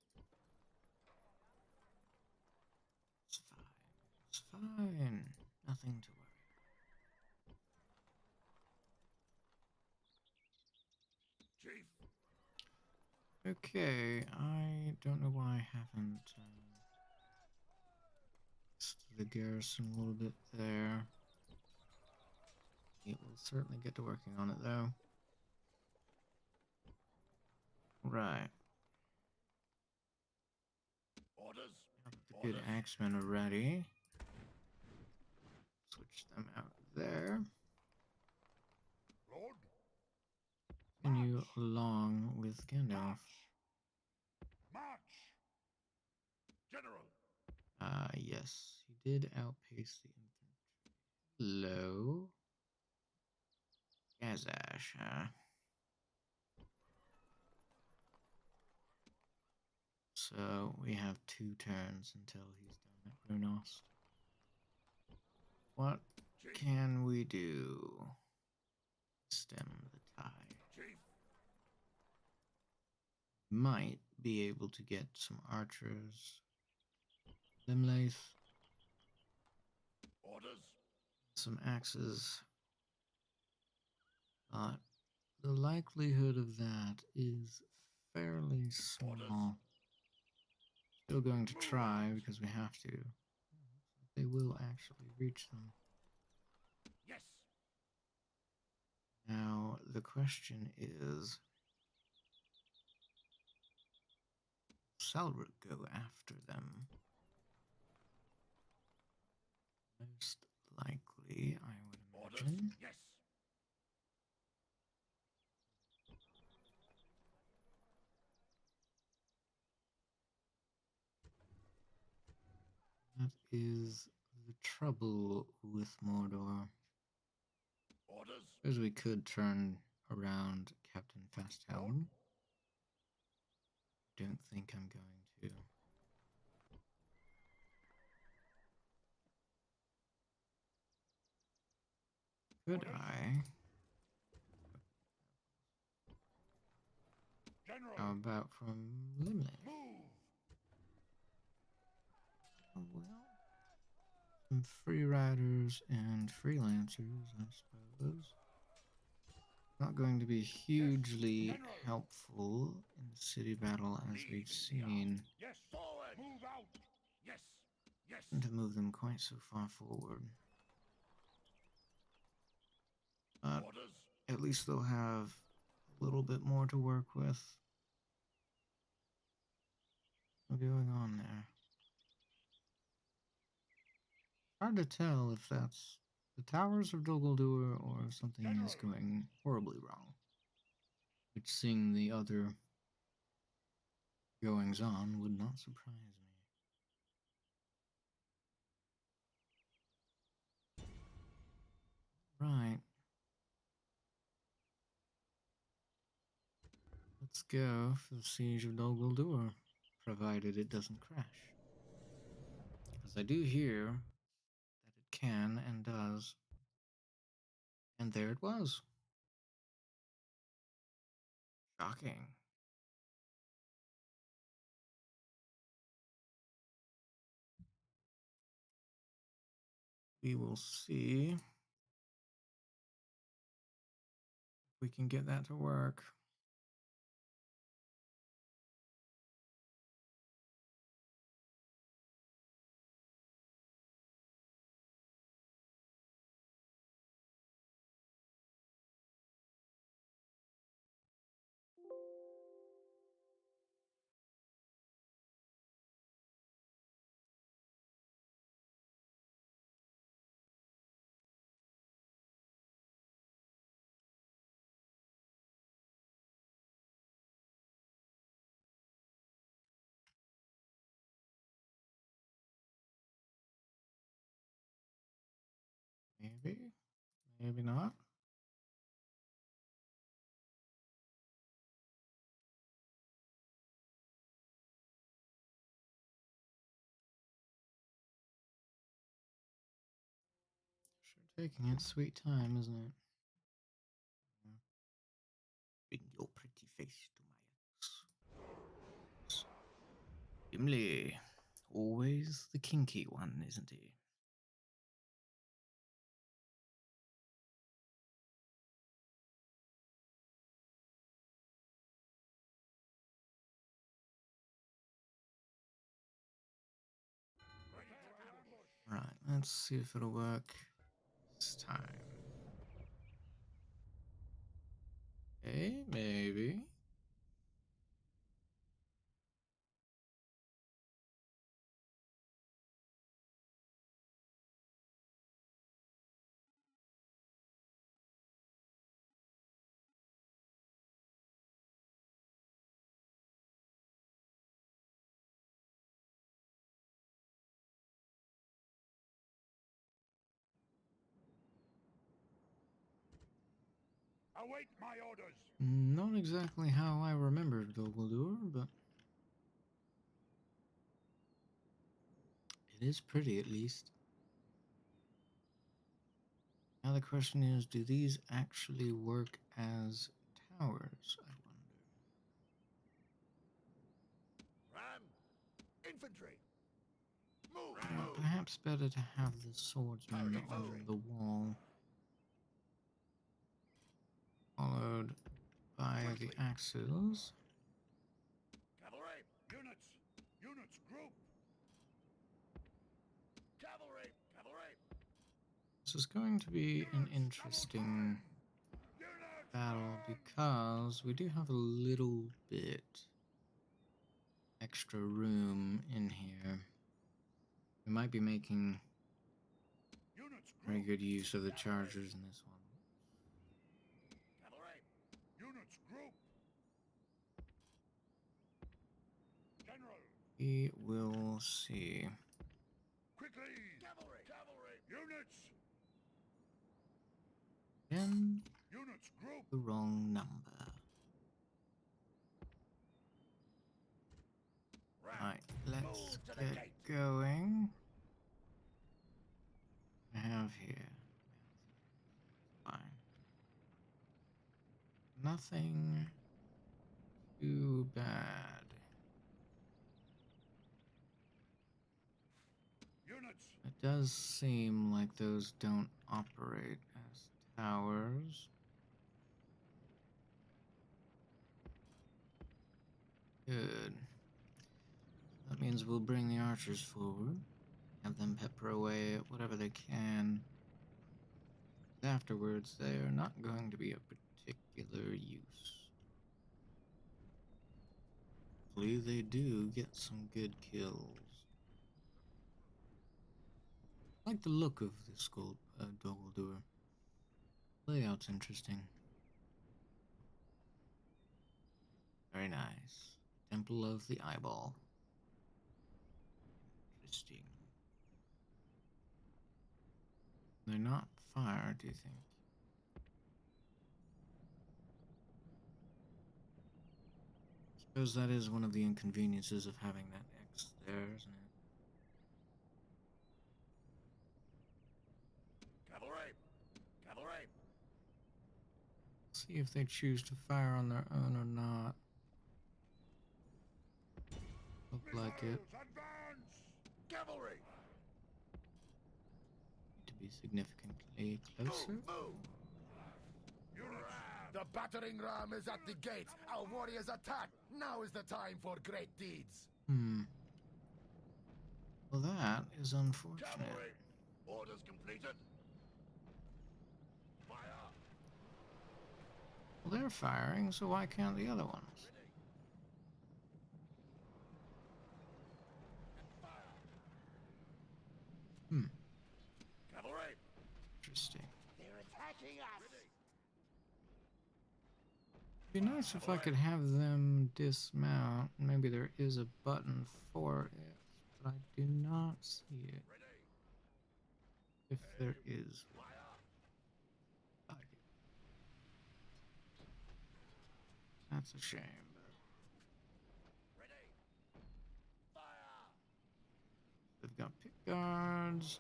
Speaker 1: it's fine. It's fine. Nothing to worry.
Speaker 2: Chief.
Speaker 1: Okay, I don't know why I haven't the garrison a little bit there. It will certainly get to working on it though. Right.
Speaker 2: Orders.
Speaker 1: Got the good axemen are ready. Switch them out there.
Speaker 2: Lord.
Speaker 1: Continue along with Gandalf.
Speaker 2: March. General.
Speaker 1: Yes, he did outpace the infantry. Hello. Gazash, huh? So we have 2 turns until he's done at Runost. What
Speaker 2: Chief.
Speaker 1: can we do? Stem the tide.
Speaker 2: Chief.
Speaker 1: Might be able to get some archers. Limlaith.
Speaker 2: Orders.
Speaker 1: Some axes. But the likelihood of that is fairly small. Still going to try because we have to. They will actually reach them.
Speaker 2: Yes.
Speaker 1: Now, the question is, Selruk go after them? Most likely, I would
Speaker 2: Orders.
Speaker 1: imagine.
Speaker 2: Yes.
Speaker 1: That is the trouble with Mordor.
Speaker 2: Orders.
Speaker 1: Suppose we could turn around Captain Fasthelm. Don't think I'm going to. Could I?
Speaker 2: General.
Speaker 1: How about from Limley?
Speaker 2: Move.
Speaker 1: Oh, well, some free riders and freelancers, I suppose. Not going to be hugely helpful in the city battle as we've seen.
Speaker 2: Yes. Forward. Move out. Yes. Yes.
Speaker 1: To move them quite so far forward. But
Speaker 2: Orders.
Speaker 1: at least they'll have a little bit more to work with. What's going on there? Hard to tell if that's the towers of Dol Guldur or something is going horribly wrong. Which, seeing the other goings on, would not surprise me. Right. Let's go for the siege of Dol Guldur, provided it doesn't crash. Because I do hear that it can and does. And there it was. Shocking. We will see if we can get that to work. Maybe not. Sure, taking its sweet time, isn't it? Bring your pretty face to my ex. Gimli, always the kinky one, isn't he? Right, let's see if it'll work this time. Okay, maybe.
Speaker 3: Await my orders.
Speaker 1: Not exactly how I remembered Dumbledore, but it is pretty at least. Now the question is, do these actually work as towers, I wonder?
Speaker 2: Ram! Infantry! Move!
Speaker 1: Perhaps better to have the swordsman on the wall, followed by the axes.
Speaker 2: Cavalry!
Speaker 3: Units! Units, group!
Speaker 2: Cavalry! Cavalry!
Speaker 1: This is going to be an interesting
Speaker 3: Units,
Speaker 1: battle
Speaker 3: man!
Speaker 1: because we do have a little bit extra room in here. We might be making
Speaker 3: Units,
Speaker 1: very
Speaker 3: group!
Speaker 1: good use of the chargers in this one.
Speaker 2: Cavalry!
Speaker 3: Units, group! General!
Speaker 1: We will see.
Speaker 3: Quickly!
Speaker 2: Cavalry! Cavalry!
Speaker 3: Units!
Speaker 1: Again,
Speaker 3: Units, group!
Speaker 1: the wrong number.
Speaker 2: Ram!
Speaker 1: Right, let's
Speaker 2: Move to the
Speaker 1: get
Speaker 2: gate!
Speaker 1: going. I have here. Fine. Nothing too bad.
Speaker 3: Units!
Speaker 1: It does seem like those don't operate as towers. Good. That means we'll bring the archers forward, have them pepper away at whatever they can. Afterwards, they are not going to be of particular use. Hopefully, they do get some good kills. I like the look of this Dumbledore. Layout's interesting. Very nice. Temple of the Eyeball. Interesting. They're not fire, do you think? Suppose that is one of the inconveniences of having that X there, isn't it?
Speaker 2: Cavalry! Cavalry!
Speaker 1: See if they choose to fire on their own or not. Look like it.
Speaker 3: Missiles, advance!
Speaker 2: Cavalry!
Speaker 1: Need to be significantly closer.
Speaker 2: Move!
Speaker 3: Units!
Speaker 2: The battering ram is at the gate. Our warriors attack. Now is the time for great deeds.
Speaker 1: Well, that is unfortunate.
Speaker 2: Cavalry! Orders completed. Fire!
Speaker 1: Well, they're firing, so why can't the other ones?
Speaker 2: Cavalry!
Speaker 1: Interesting.
Speaker 2: They're attacking us.
Speaker 1: It'd be nice if I could have them dismount. Maybe there is a button for it, but I do not see it. If there is. That's a shame.
Speaker 2: Ready. Fire.
Speaker 1: They've got pick guards,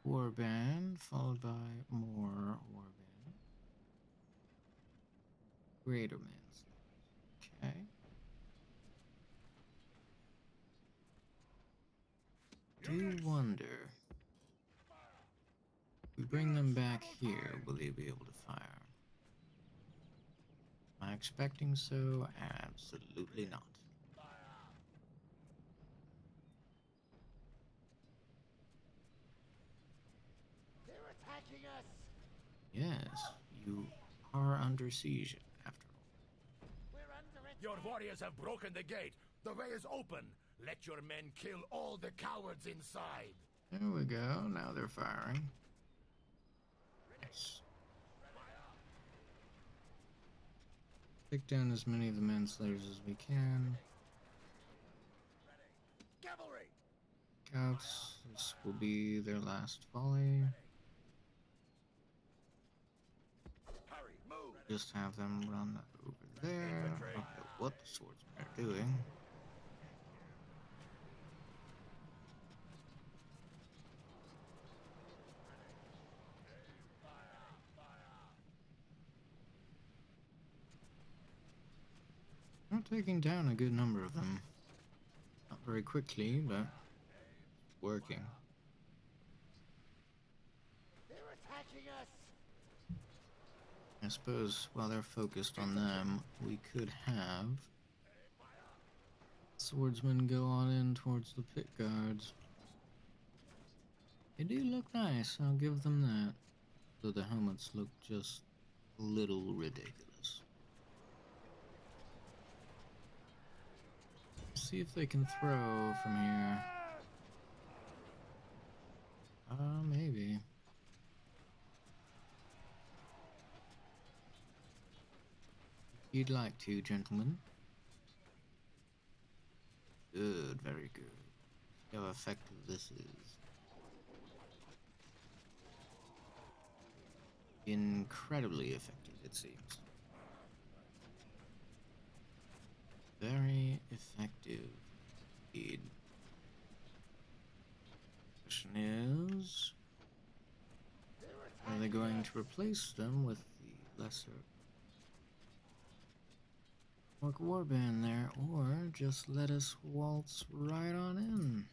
Speaker 1: warband, followed by more warband, greater manslayers. Okay. Do wonder. If we bring them back here, will they be able to fire? Am I expecting so? Absolutely not.
Speaker 2: They're attacking us.
Speaker 1: Yes, you are under siege after all.
Speaker 2: We're under it. Your warriors have broken the gate. The way is open. Let your men kill all the cowards inside.
Speaker 1: There we go. Now they're firing. Nice. Take down as many of the manslayers as we can.
Speaker 2: Cavalry.
Speaker 1: Scouts, this will be their last volley.
Speaker 2: Hurry, move.
Speaker 1: Just have them run over there. I don't know what the swordsmen are doing. We're taking down a good number of them. Not very quickly, but working.
Speaker 2: They're attacking us.
Speaker 1: I suppose while they're focused on them, we could have swordsmen go on in towards the pit guards. They do look nice, I'll give them that. Though the helmets look just a little ridiculous. See if they can throw from here. Maybe. If you'd like to, gentlemen. Good, very good. See how effective this is. Incredibly effective, it seems. Very effective indeed. Question is, are they going to replace them with the lesser orc warband there, or just let us waltz right on in?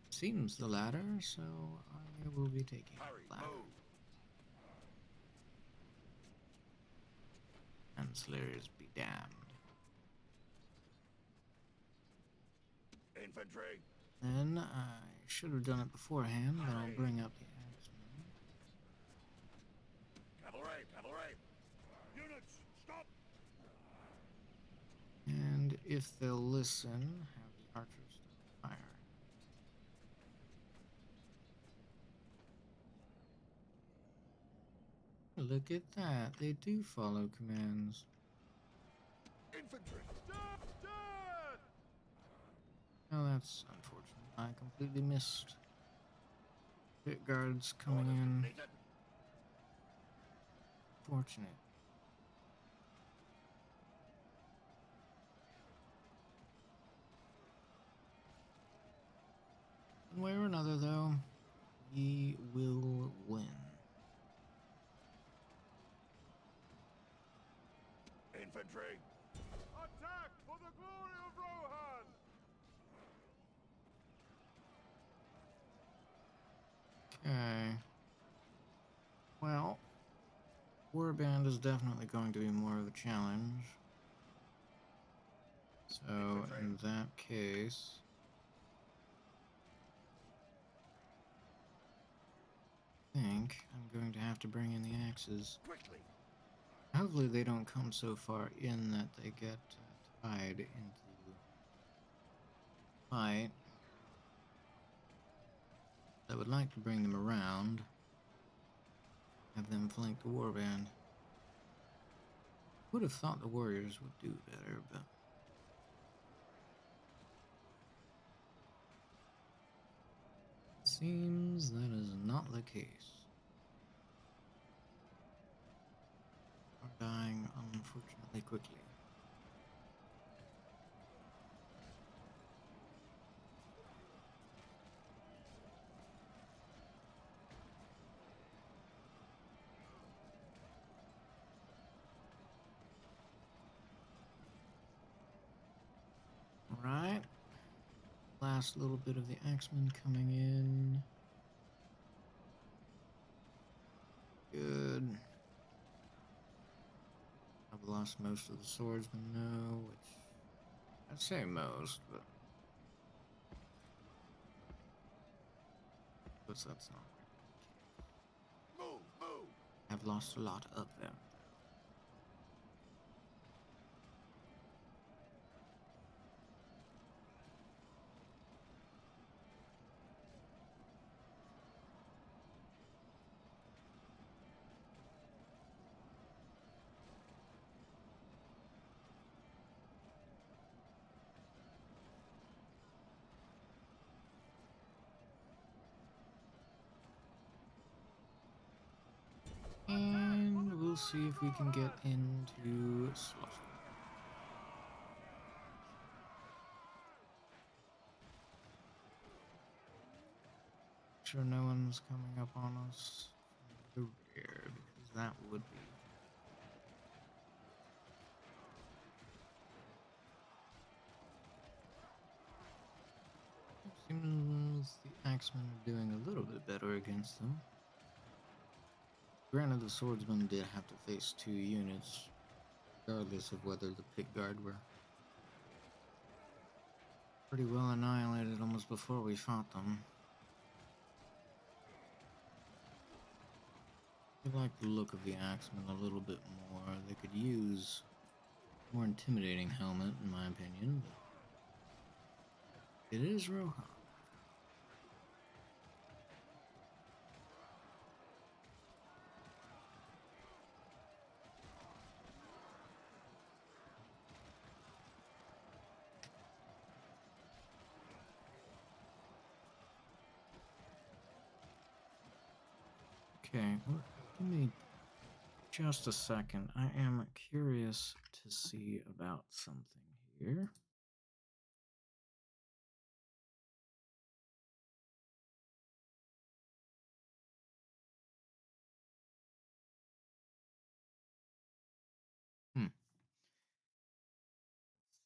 Speaker 1: Seems the latter, so I will be taking the latter. And slayers be damned.
Speaker 2: Infantry.
Speaker 1: Then I should have done it beforehand, but I'll bring up the axemen.
Speaker 2: Cavalry, cavalry. Units, stop.
Speaker 1: And if they'll listen, have the archers start firing. Look at that, they do follow commands.
Speaker 2: Infantry.
Speaker 1: Oh, that's unfortunate. I completely missed pit guards coming in. Fortunate. One way or another, though, we will win.
Speaker 2: Infantry.
Speaker 3: Attack for the glory of Rohan!
Speaker 1: Okay. Well, warband is definitely going to be more of a challenge. So, in that case, I think I'm going to have to bring in the axes.
Speaker 2: Quickly.
Speaker 1: Hopefully they don't come so far in that they get tied into the fight. I would like to bring them around, have them flank the warband. Would have thought the warriors would do better, but seems that is not the case. unfortunately, quickly. Alright. Last little bit of the axemen coming in. Good. I've lost most of the swordsmen now, which I'd say most, but that's not really the case.
Speaker 2: Move, move!
Speaker 1: I've lost a lot of them. And we'll see if we can get into Slaughter. Sure no one's coming up on us from the rear, because that would be... Seems the axemen are doing a little bit better against them. Granted, the swordsmen did have to face 2 units, regardless of whether the pit guard were pretty well annihilated almost before we fought them. I like the look of the axemen a little bit more. They could use a more intimidating helmet, in my opinion, but it is Rohan. Okay, give me just a second. I am curious to see about something here.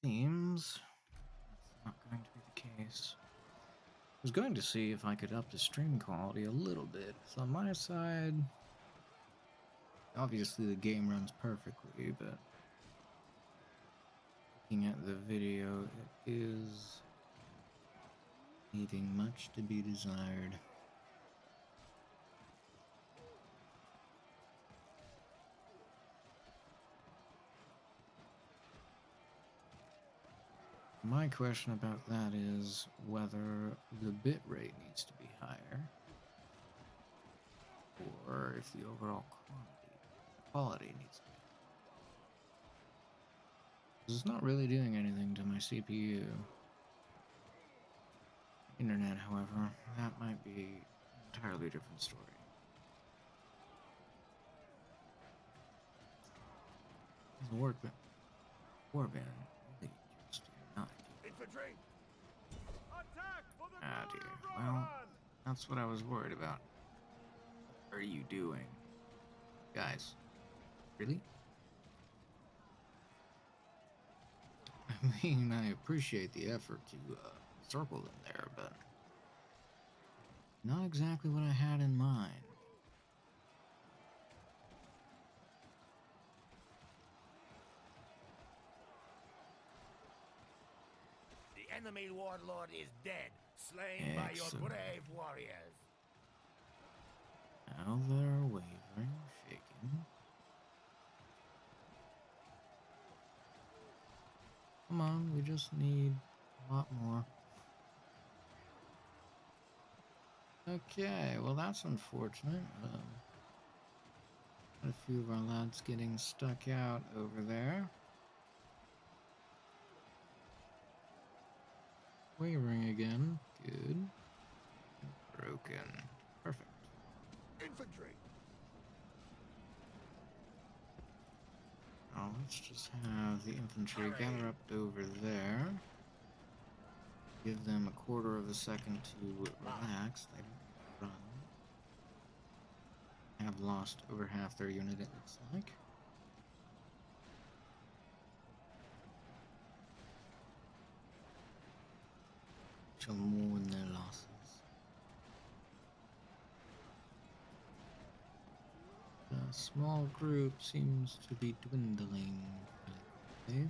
Speaker 1: Seems that's not going to be the case. I was going to see if I could up the stream quality a little bit. So on my side, obviously the game runs perfectly, but looking at the video, it is leaving much to be desired. My question about that is whether the bit rate needs to be higher, or if the overall quality needs to be higher. 'Cause it's not really doing anything to my CPU. Internet, however, that might be an entirely different story. The warband really just do not give
Speaker 2: Infantry!
Speaker 3: Attack for the
Speaker 1: Ah,
Speaker 3: glory
Speaker 1: dear.
Speaker 3: of
Speaker 1: Well,
Speaker 3: Rohan!
Speaker 1: that's what I was worried about. What are you doing? Guys, really? I mean, I appreciate the effort to circle them there, but not exactly what I had in mind.
Speaker 2: The enemy warlord is dead, slain by your
Speaker 1: Excellent.
Speaker 2: brave warriors.
Speaker 1: Now they're wavering, shaking. Come on, we just need a lot more. Okay, well that's unfortunate. A few of our lads getting stuck out over there. Wavering again. Good. Broken. Perfect.
Speaker 2: Infantry!
Speaker 1: Now let's just have the infantry gather up over there. Give them a quarter of a second to relax. They don't run. Have lost over half their unit, it looks like. Shall mourn their losses. The small group seems to be dwindling fairly quickly.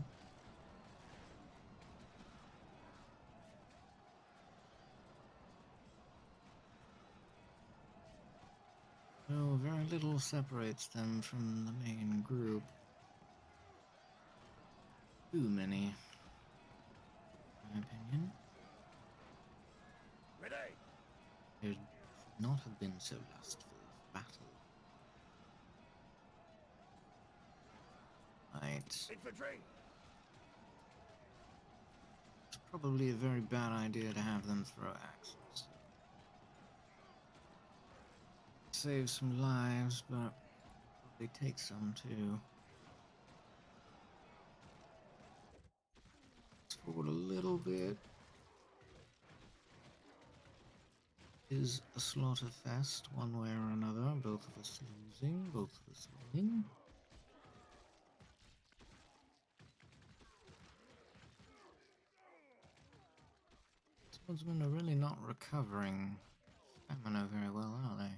Speaker 1: So very little separates them from the main group. Too many, in my opinion.
Speaker 2: Ready?
Speaker 1: There should not have been so lustful of battle. Right.
Speaker 2: Infantry.
Speaker 1: It's probably a very bad idea to have them throw axes. Save some lives, but probably take some too. Let's forward a little bit. Is a slaughter fest one way or another. Both of us losing, both of us winning. Swordsmen are really not recovering stamina very well, are they?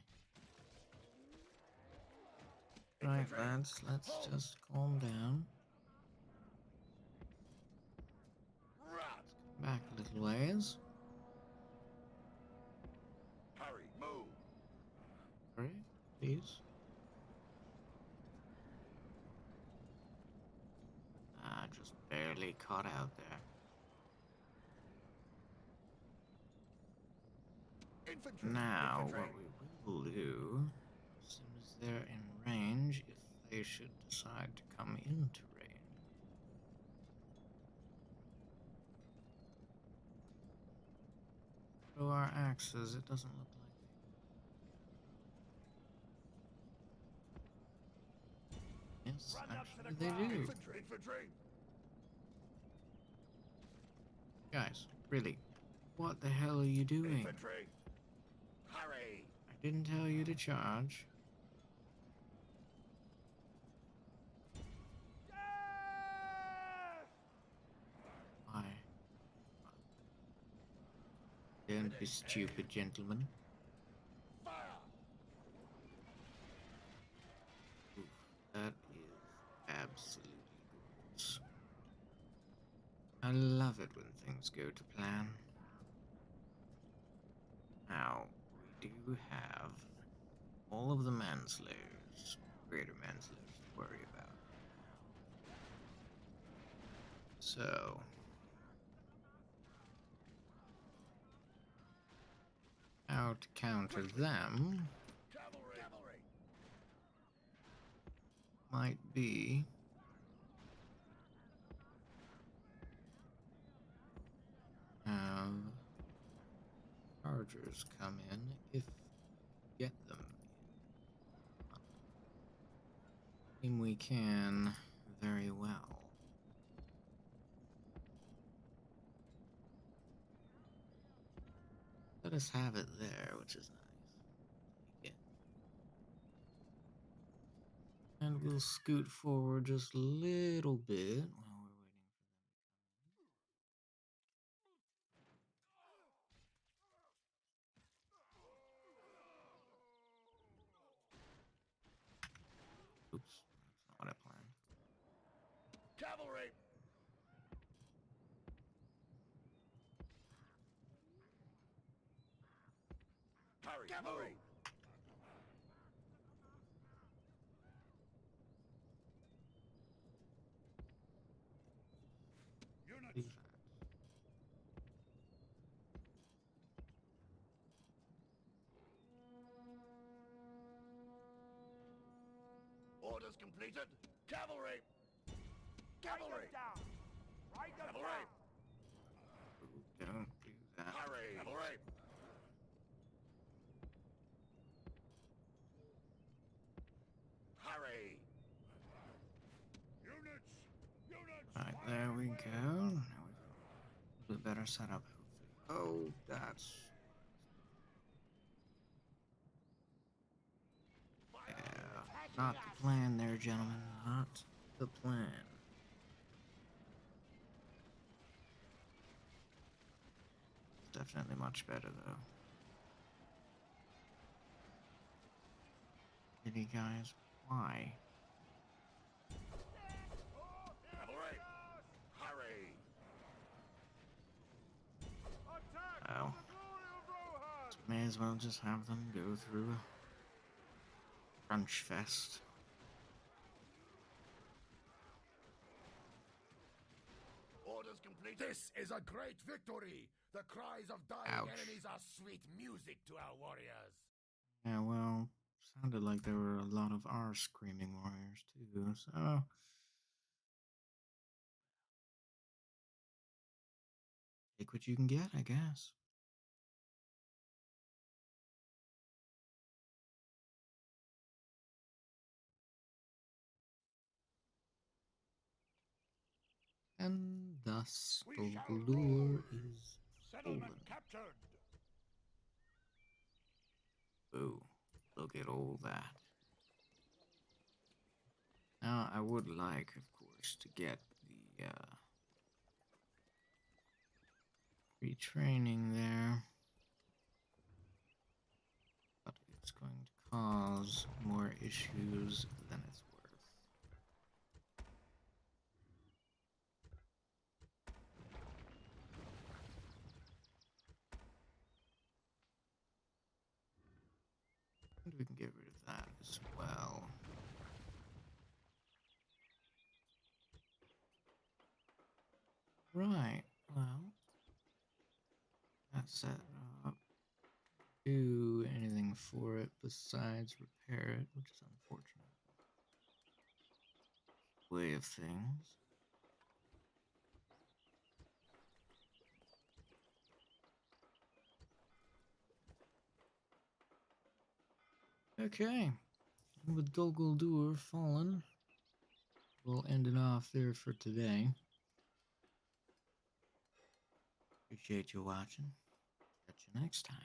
Speaker 1: Right, lads, let's just calm down. Back a little ways.
Speaker 2: Hurry, move.
Speaker 1: Hurry, please. Ah, just barely caught out there.
Speaker 2: Infantry.
Speaker 1: Now,
Speaker 2: Infantry.
Speaker 1: what we will do, as soon as they're in range, if they should decide to come into range, throw our axes. It doesn't look like they... Yes,
Speaker 2: Run up to the
Speaker 1: actually they
Speaker 2: ground.
Speaker 1: do.
Speaker 2: Infantry. Infantry.
Speaker 1: Guys, really, what the hell are you doing?
Speaker 2: Infantry. Hurry.
Speaker 1: I didn't tell you to charge. Why? Don't be stupid, gentlemen.
Speaker 2: Fire.
Speaker 1: Oof, that is absolutely gorgeous. I love it when things go to plan. Now, we do have all of the manslayers, greater manslayers to worry about. So, how to counter them
Speaker 2: Cavalry.
Speaker 1: might be have chargers come in if we get them in. Seem we can very well. Let us have it there, which is nice. Take it. And we'll scoot forward just a little bit while we're waiting for them. Oops, that's not what I planned.
Speaker 2: Cavalry. Hurry. Cavalry.
Speaker 1: Do
Speaker 2: Units.
Speaker 1: that.
Speaker 2: Orders completed. Cavalry. Cavalry.
Speaker 3: Write them down. Write them
Speaker 2: Cavalry.
Speaker 3: down.
Speaker 1: Ooh, don't do that.
Speaker 2: Hurry. Cavalry. Hurry. Units.
Speaker 1: Right, there we go. Now we've got a little bit better setup, hopefully. Oh, that's... Yeah, not the plan there, gentlemen. Not the plan. It's definitely much better, though. Really, guys? Why?
Speaker 2: Cavalry! Hurry!
Speaker 1: Well, may as well just have them go through Crunch Fest.
Speaker 2: Orders complete. This is a great victory! The cries of dying
Speaker 1: Ouch.
Speaker 2: enemies are sweet music to our warriors.
Speaker 1: Yeah, well, sounded like there were a lot of our screaming warriors, too, so... Take what you can get, I guess. And thus,
Speaker 3: We shall rule.
Speaker 1: Golgalur is
Speaker 3: Settlement
Speaker 1: fallen.
Speaker 3: captured.
Speaker 1: Oh, look at all that. Now, I would like, of course, to get the retraining there. But it's going to cause more issues than it's worth. And we can get rid of that as well. Right, well, that's set up. Do anything for it besides repair it, which is unfortunate. Way of things. Okay, and with Golgaldur fallen, we'll end it off there for today. Appreciate you watching. Catch you next time.